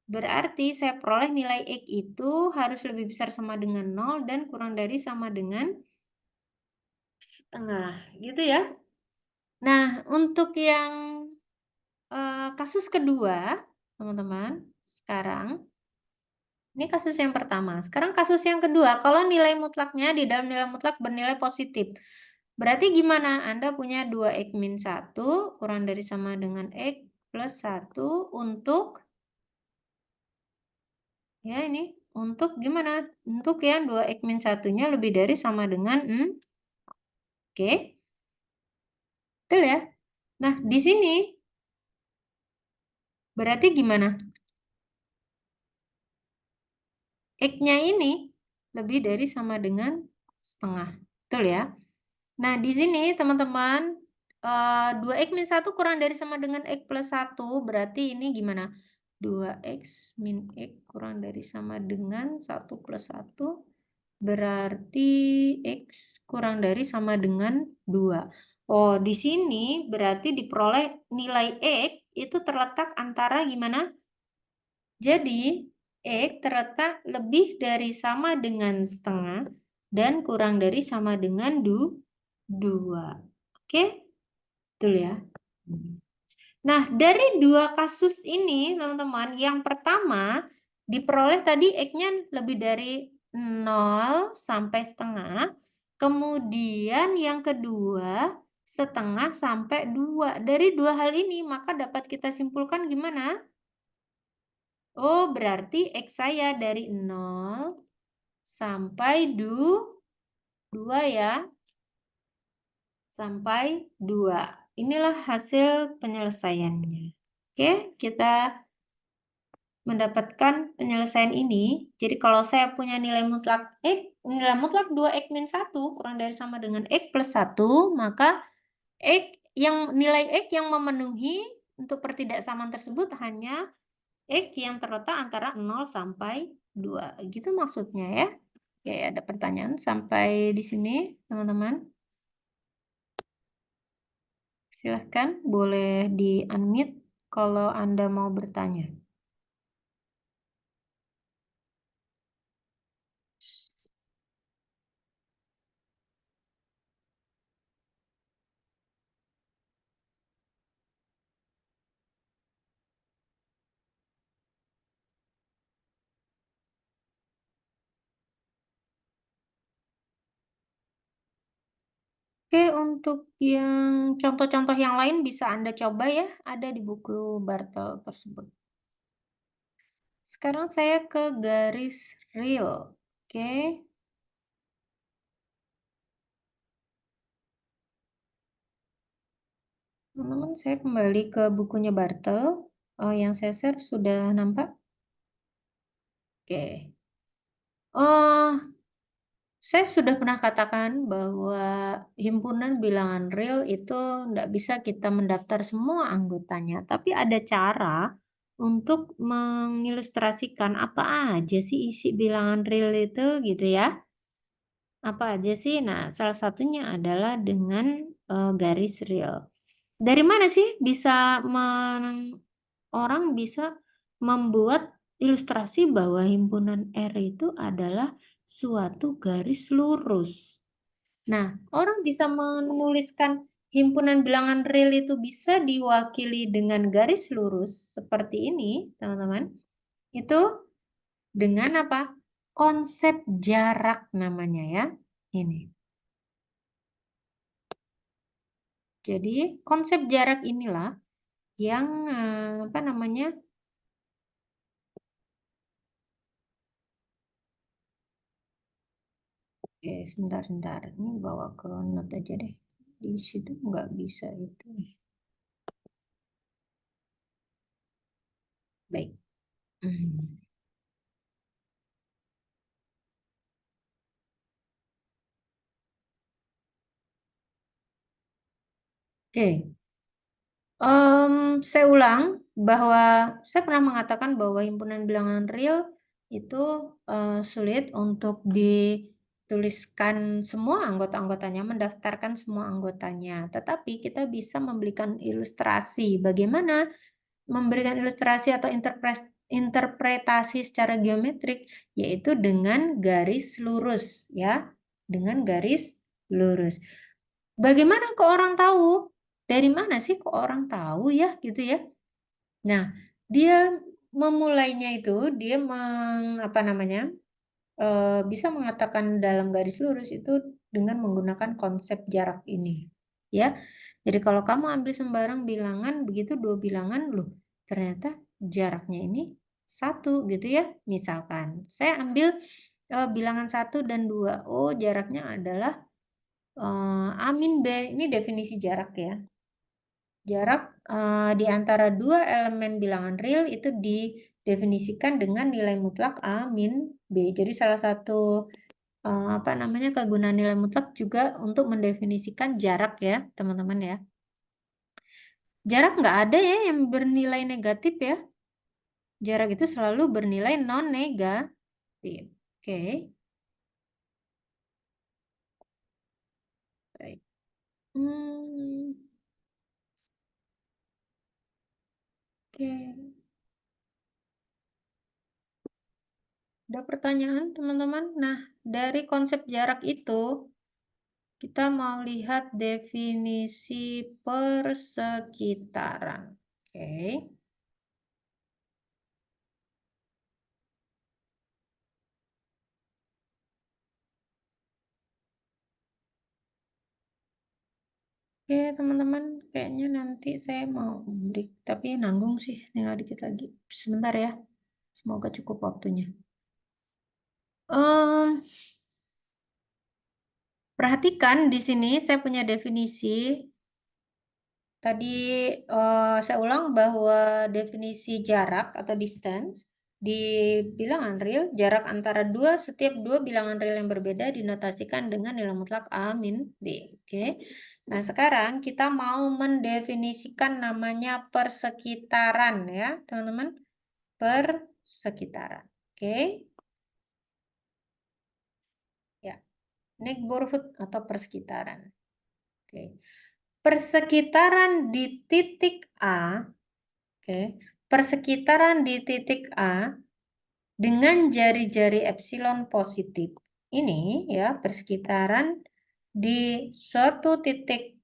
Berarti saya peroleh nilai x itu harus lebih besar sama dengan 0 dan kurang dari sama dengan setengah. Gitu ya. Nah, untuk yang kasus kedua, teman-teman, sekarang ini kasus yang pertama. Sekarang kasus yang kedua, kalau nilai mutlaknya di dalam nilai mutlak bernilai positif. Berarti gimana? Anda punya 2x min 1 kurang dari sama dengan x plus 1 untuk, ya ini, untuk gimana? Untuk yang 2x min 1-nya lebih dari sama dengan Oke. Betul ya? Nah, di sini berarti gimana? X-nya ini lebih dari sama dengan setengah. Betul ya? Nah, di sini teman-teman 2x min 1 kurang dari sama dengan x plus 1 berarti ini gimana? 2x min x kurang dari sama dengan 1 plus 1 berarti x kurang dari sama dengan 2. Oh, di sini berarti diperoleh nilai x itu terletak antara gimana? Jadi, X terletak lebih dari sama dengan setengah dan kurang dari sama dengan 2. Oke, betul ya. Nah, dari dua kasus ini, teman-teman, yang pertama diperoleh tadi X-nya lebih dari 0 sampai setengah. Kemudian yang kedua, setengah sampai 2. Dari dua hal ini, maka dapat kita simpulkan gimana? Oh, berarti X saya dari 0 sampai 2 ya. Sampai 2. Inilah hasil penyelesaiannya. Oke, kita mendapatkan penyelesaian ini. Jadi kalau saya punya nilai mutlak X, nilai mutlak 2X min 1 kurang dari sama dengan X plus 1, maka X nilai X yang memenuhi untuk pertidaksamaan tersebut hanya X yang terletak antara 0 sampai 2. Gitu maksudnya ya. Oke, ada pertanyaan sampai di sini, teman-teman. Silahkan, boleh di-unmute kalau Anda mau bertanya. Oke, untuk yang contoh-contoh yang lain bisa Anda coba ya, ada di buku Bartel tersebut. Sekarang saya ke garis real. Oke. Teman-teman, saya kembali ke bukunya Bartel. Yang saya share sudah nampak? Oke. Oh, saya sudah pernah katakan bahwa himpunan bilangan real itu tidak bisa kita mendaftar semua anggotanya, tapi ada cara untuk mengilustrasikan apa aja sih isi bilangan real itu gitu ya. Apa aja sih? Nah, salah satunya adalah dengan garis real. Dari mana sih bisa orang bisa membuat ilustrasi bahwa himpunan R itu adalah suatu garis lurus? Nah, orang bisa menuliskan himpunan bilangan real itu bisa diwakili dengan garis lurus seperti ini, teman-teman. Itu dengan apa? Konsep jarak namanya ya. Ini. Jadi, konsep jarak inilah yang apa namanya? Oke, sebentar. Ini bawa ke note aja deh. Di situ nggak bisa itu. Baik. Oke. Saya ulang bahwa saya pernah mengatakan bahwa himpunan bilangan real itu sulit untuk dituliskan semua anggota-anggotanya, mendaftarkan semua anggotanya. Tetapi kita bisa memberikan ilustrasi. Bagaimana memberikan ilustrasi atau interpretasi secara geometrik, yaitu dengan garis lurus, ya, dengan garis lurus. Bagaimana kok orang tahu? Dari mana sih kok orang tahu ya gitu ya? Nah, dia memulainya itu dia apa namanya? Bisa mengatakan dalam garis lurus itu dengan menggunakan konsep jarak ini. Ya. Jadi kalau kamu ambil sembarang bilangan begitu dua bilangan loh, ternyata jaraknya ini satu gitu ya. Misalkan saya ambil bilangan 1 dan 2. Oh, jaraknya adalah A min B. Ini definisi jarak ya. Jarak di antara dua elemen bilangan real itu didefinisikan dengan nilai mutlak A min B. Jadi salah satu apa namanya kegunaan nilai mutlak juga untuk mendefinisikan jarak ya, teman-teman ya. Jarak nggak ada ya yang bernilai negatif ya. Jarak itu selalu bernilai non negatif. Oke. Baik. Hmm, oke. Ada pertanyaan, teman-teman? Nah, dari konsep jarak itu, kita mau lihat definisi persekitaran. Oke. Oke, teman-teman, kayaknya nanti saya mau break, tapi nanggung sih, tinggal dikit lagi. Sebentar ya, semoga cukup waktunya. Perhatikan di sini saya punya definisi. Tadi saya ulang bahwa definisi jarak atau distance di bilangan real, jarak antara setiap dua bilangan real yang berbeda dinotasikan dengan nilai mutlak A min B. Oke. Nah, sekarang kita mau mendefinisikan namanya persekitaran ya, teman-teman. Persekitaran. Oke. Ya. Neighborhood atau persekitaran. Oke. Persekitaran di titik A, oke. Persekitaran di titik A dengan jari-jari epsilon positif. Ini ya, persekitaran di suatu titik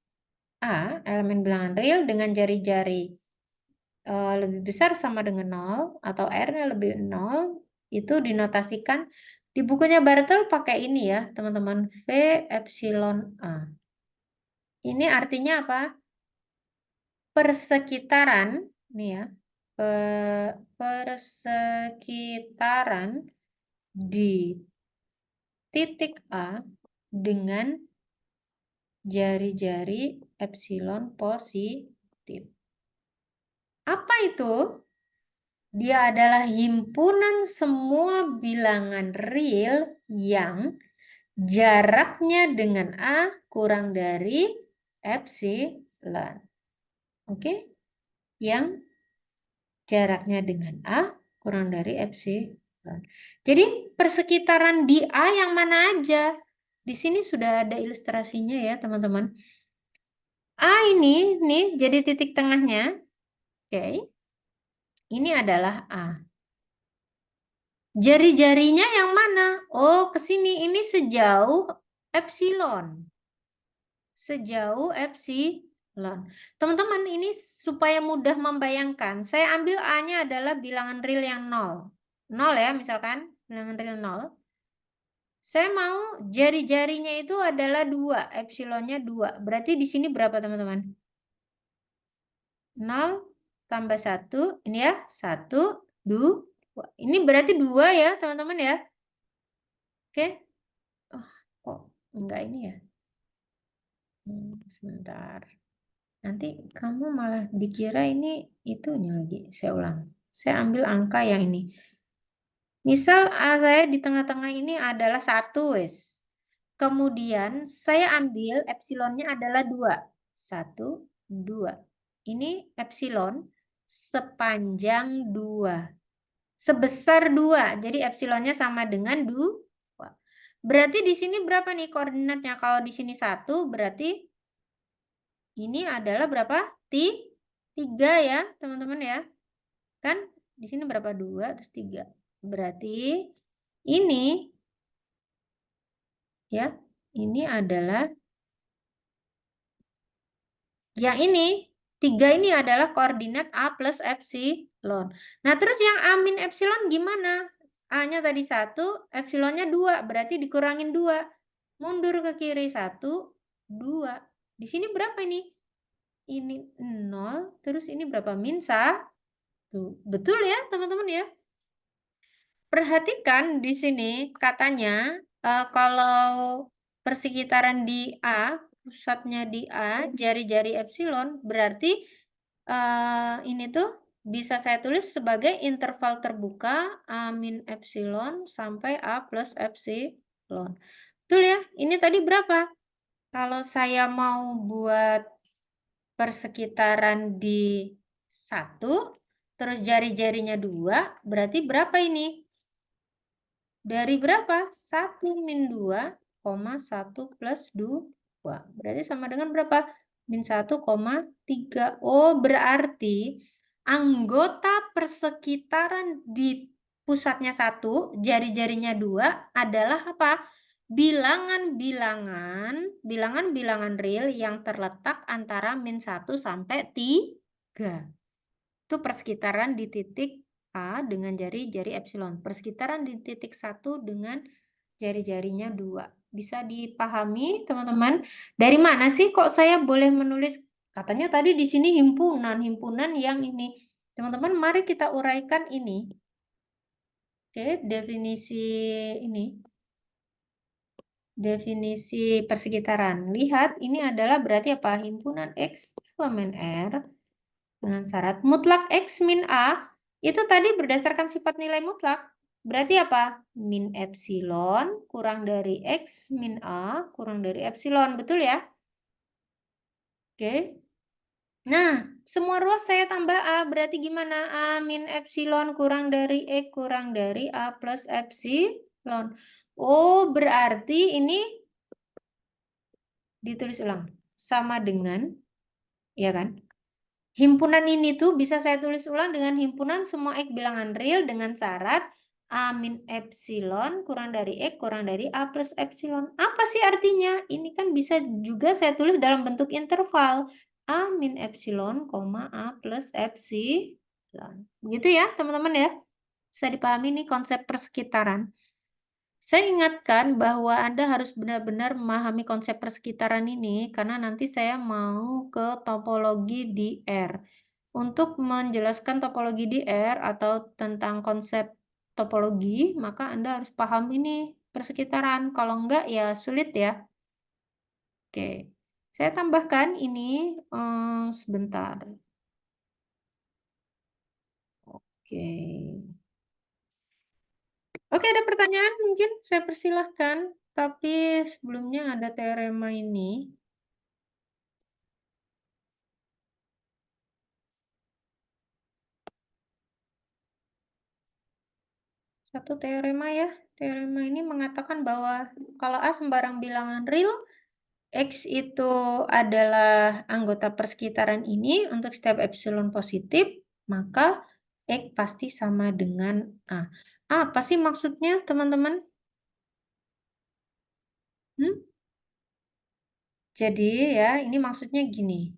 A, elemen bilangan real dengan jari-jari lebih besar sama dengan 0 atau R-nya lebih 0, itu dinotasikan di bukunya Bartel pakai ini ya, teman-teman, V epsilon A. Ini artinya apa? Persekitaran, nih ya, persekitaran di titik A dengan jari-jari epsilon positif. Apa itu? Dia adalah himpunan semua bilangan real yang jaraknya dengan A kurang dari epsilon. Oke? Yang jaraknya dengan A kurang dari epsilon. Jadi persekitaran di A yang mana aja? Di sini sudah ada ilustrasinya ya, teman-teman. A ini nih jadi titik tengahnya. Oke. Ini adalah A. Jari-jarinya yang mana? Oh, ke sini. Ini sejauh epsilon. Sejauh epsilon. Teman-teman, ini supaya mudah membayangkan. Saya ambil A-nya adalah bilangan real yang 0. 0 ya, misalkan. Bilangan real 0. Saya mau jari-jarinya itu adalah 2. Epsilonnya 2. Berarti di sini berapa, teman-teman? 0 tambah 1. Ini ya, 1, 2. Ini berarti 2 ya, teman-teman ya. Oke. Oh, kok enggak ini ya? Sebentar. Nanti kamu malah dikira ini itunya lagi. Saya ulang. Saya ambil angka yang ini. Misal saya di tengah-tengah ini adalah 1, wes. Kemudian saya ambil epsilonnya adalah 2. 1, 2. Ini epsilon sepanjang 2. Sebesar 2. Jadi epsilonnya sama dengan 2. Berarti di sini berapa nih koordinatnya? Kalau di sini 1, berarti ini adalah berapa? 3 ya, teman-teman ya. Kan di sini berapa? 2 terus 3. Berarti ini ya, ini adalah yang ini. 3 ini adalah koordinat A plus epsilon. Nah, terus yang A min epsilon gimana? A-nya tadi 1, epsilonnya 2. Berarti dikurangin 2. Mundur ke kiri 1, 2. Di sini berapa ini? Ini 0, terus ini berapa? Min 1. Betul ya, teman-teman ya? Perhatikan di sini katanya kalau persekitaran di A, pusatnya di A, jari-jari epsilon, berarti ini tuh bisa saya tulis sebagai interval terbuka A min epsilon sampai A plus epsilon. Betul ya? Ini tadi berapa? Kalau saya mau buat persekitaran di 1, terus jari-jarinya 2, berarti berapa ini? Dari berapa? 1 min 2, 1 plus 2. Berarti sama dengan berapa? Min 1,3. Oh, berarti anggota persekitaran di pusatnya 1, jari-jarinya 2 adalah apa? Bilangan-bilangan real yang terletak antara -1 sampai 3. Itu persekitaran di titik A dengan jari-jari epsilon. Persekitaran di titik 1 dengan jari-jarinya 2. Bisa dipahami, teman-teman? Dari mana sih kok saya boleh menulis? Katanya tadi di sini himpunan yang ini. Teman-teman, mari kita uraikan ini. Oke, definisi ini. Definisi persekitaran. Lihat, ini adalah berarti apa? Himpunan X elemen R dengan syarat mutlak X min A itu tadi berdasarkan sifat nilai mutlak. Berarti apa? Min epsilon kurang dari X min A kurang dari epsilon. Betul ya? Oke. Nah, semua ruas saya tambah A. Berarti gimana? A min epsilon kurang dari E kurang dari A plus epsilon. Oh, berarti ini ditulis ulang. Sama dengan, ya kan? Himpunan ini tuh bisa saya tulis ulang dengan himpunan semua X bilangan real dengan syarat A min epsilon kurang dari X kurang dari A plus epsilon. Apa sih artinya? Ini kan bisa juga saya tulis dalam bentuk interval. A min epsilon, A plus epsilon. Begitu ya teman-teman ya. Bisa dipahami nih konsep persekitaran. Saya ingatkan bahwa Anda harus benar-benar memahami konsep persekitaran ini karena nanti saya mau ke topologi di R. Untuk menjelaskan topologi di R atau tentang konsep topologi, maka Anda harus paham ini persekitaran. Kalau enggak ya sulit ya. Oke, saya tambahkan ini sebentar. Oke. Oke, ada pertanyaan mungkin saya persilahkan. Tapi sebelumnya ada teorema ini. Satu teorema ya. Teorema ini mengatakan bahwa kalau A sembarang bilangan real, X itu adalah anggota persekitaran ini untuk setiap epsilon positif, maka X pasti sama dengan A. Apa sih maksudnya, teman-teman? Jadi ya, ini maksudnya gini.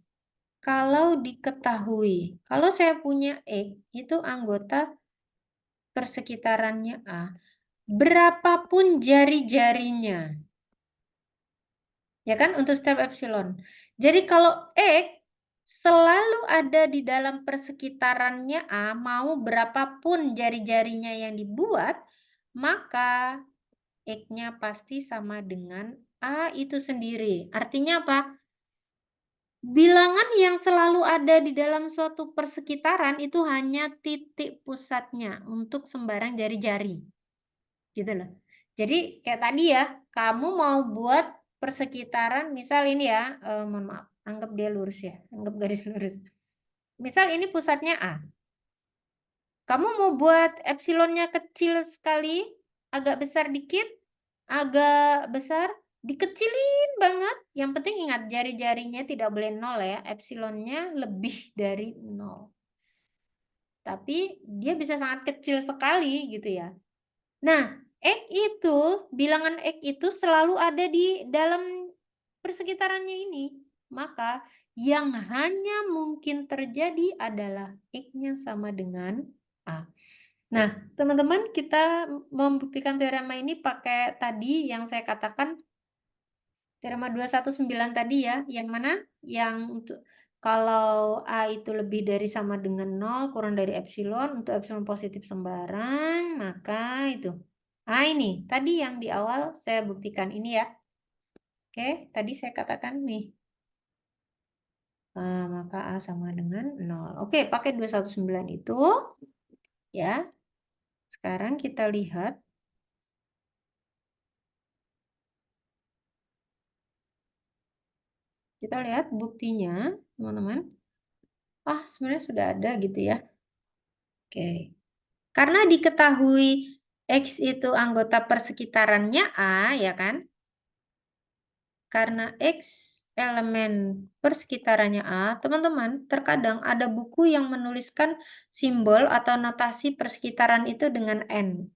Kalau diketahui, kalau saya punya X, itu anggota persekitarannya A, berapapun jari-jarinya, ya kan, untuk setiap epsilon. Jadi kalau X selalu ada di dalam persekitarannya A, mau berapapun jari-jarinya yang dibuat, maka X-nya pasti sama dengan A itu sendiri. Artinya apa? Bilangan yang selalu ada di dalam suatu persekitaran itu hanya titik pusatnya untuk sembarang jari-jari. Gitu loh. Jadi kayak tadi ya, kamu mau buat persekitaran, misal ini ya, mohon maaf, anggap dia lurus ya, anggap garis lurus. Misal ini pusatnya A. Kamu mau buat epsilonnya kecil sekali, agak besar dikit, agak besar, dikecilin banget. Yang penting ingat jari-jarinya tidak boleh 0 ya, epsilonnya lebih dari 0. Tapi dia bisa sangat kecil sekali gitu ya. Nah, bilangan X itu selalu ada di dalam persekitarannya ini. Maka yang hanya mungkin terjadi adalah X-nya sama dengan A. Nah, teman-teman, kita membuktikan teorema ini pakai tadi yang saya katakan, teorema 219 tadi ya, yang mana? Yang untuk kalau A itu lebih dari sama dengan 0, kurang dari epsilon, untuk epsilon positif sembarang, maka itu. Ah, ini tadi yang di awal saya buktikan ini ya. Oke, tadi saya katakan nih. Maka A sama dengan 0. Oke, pakai 219 itu. Ya. Sekarang kita lihat. Kita lihat buktinya, teman-teman. Sebenarnya sudah ada gitu ya. Oke. Karena diketahui X itu anggota persekitarannya A, ya kan? Karena X elemen persekitarannya A, teman-teman, terkadang ada buku yang menuliskan simbol atau notasi persekitaran itu dengan N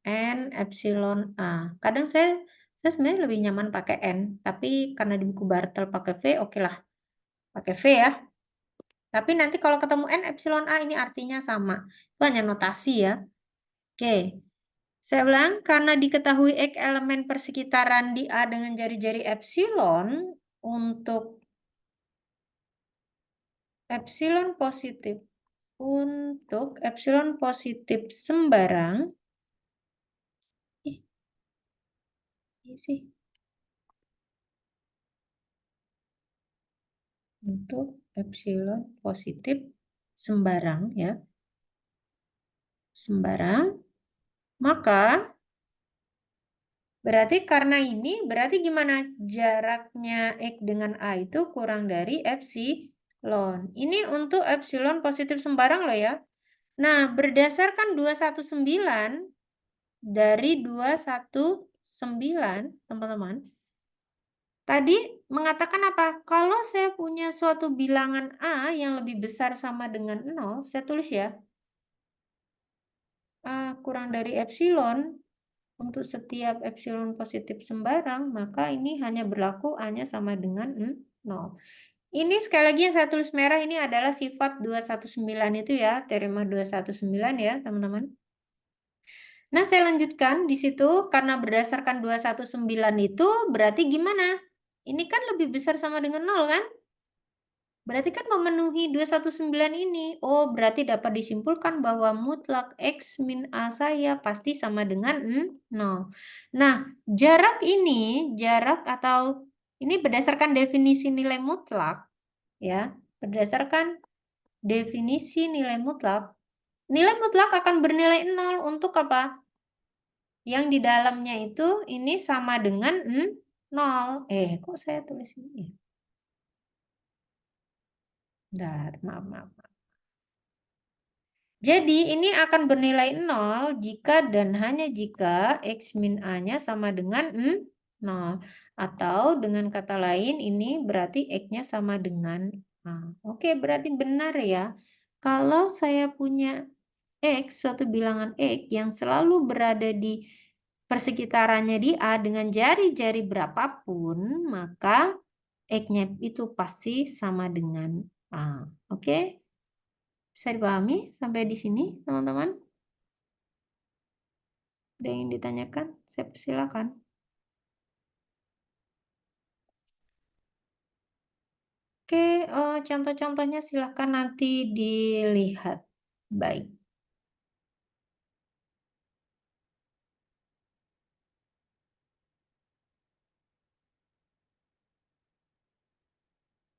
epsilon A. Kadang saya sebenarnya lebih nyaman pakai N, tapi karena di buku Bartel pakai V, oke lah, pakai V ya. Tapi nanti kalau ketemu N epsilon A ini artinya sama. Itu hanya notasi ya. Oke. Saya ulang, karena diketahui X elemen persekitaran di A dengan jari-jari epsilon, untuk epsilon positif sembarang, ih, ini sih, untuk epsilon positif sembarang ya, sembarang, maka berarti karena ini, berarti gimana jaraknya X dengan A itu kurang dari epsilon. Ini untuk epsilon positif sembarang loh ya. Nah, berdasarkan 219 dari 219, teman-teman, tadi mengatakan apa? Kalau saya punya suatu bilangan A yang lebih besar sama dengan 0, saya tulis ya, A kurang dari epsilon, untuk setiap epsilon positif sembarang, maka ini hanya berlaku A-nya sama dengan 0. Ini sekali lagi yang saya tulis merah ini adalah sifat 219 itu ya, teorema 219 ya, teman-teman. Nah, saya lanjutkan di situ karena berdasarkan 219 itu berarti gimana? Ini kan lebih besar sama dengan 0 kan? Berarti kan memenuhi 219 ini. Oh, berarti dapat disimpulkan bahwa mutlak X min A saya pasti sama dengan 0. Nah, jarak ini, jarak atau ini berdasarkan definisi nilai mutlak ya. Berdasarkan definisi nilai mutlak akan bernilai 0 untuk apa? Yang di dalamnya itu ini sama dengan 0. Kok saya tulis ini? Bentar, maaf. Jadi ini akan bernilai 0 jika dan hanya jika X min A-nya sama dengan 0. Atau dengan kata lain ini berarti X-nya sama dengan A. Oke, berarti benar ya. Kalau saya punya X, suatu bilangan X yang selalu berada di persekitarannya di A dengan jari-jari berapapun, maka X-nya itu pasti sama dengan A. Oke? Bisa dipahami sampai di sini, teman-teman? Ada yang ditanyakan? Saya persilakan. Oke, contoh-contohnya silahkan nanti dilihat. Baik.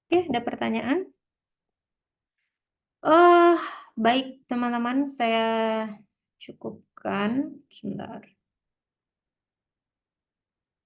Oke, ada pertanyaan? Baik, teman-teman, saya cukupkan. Sebentar.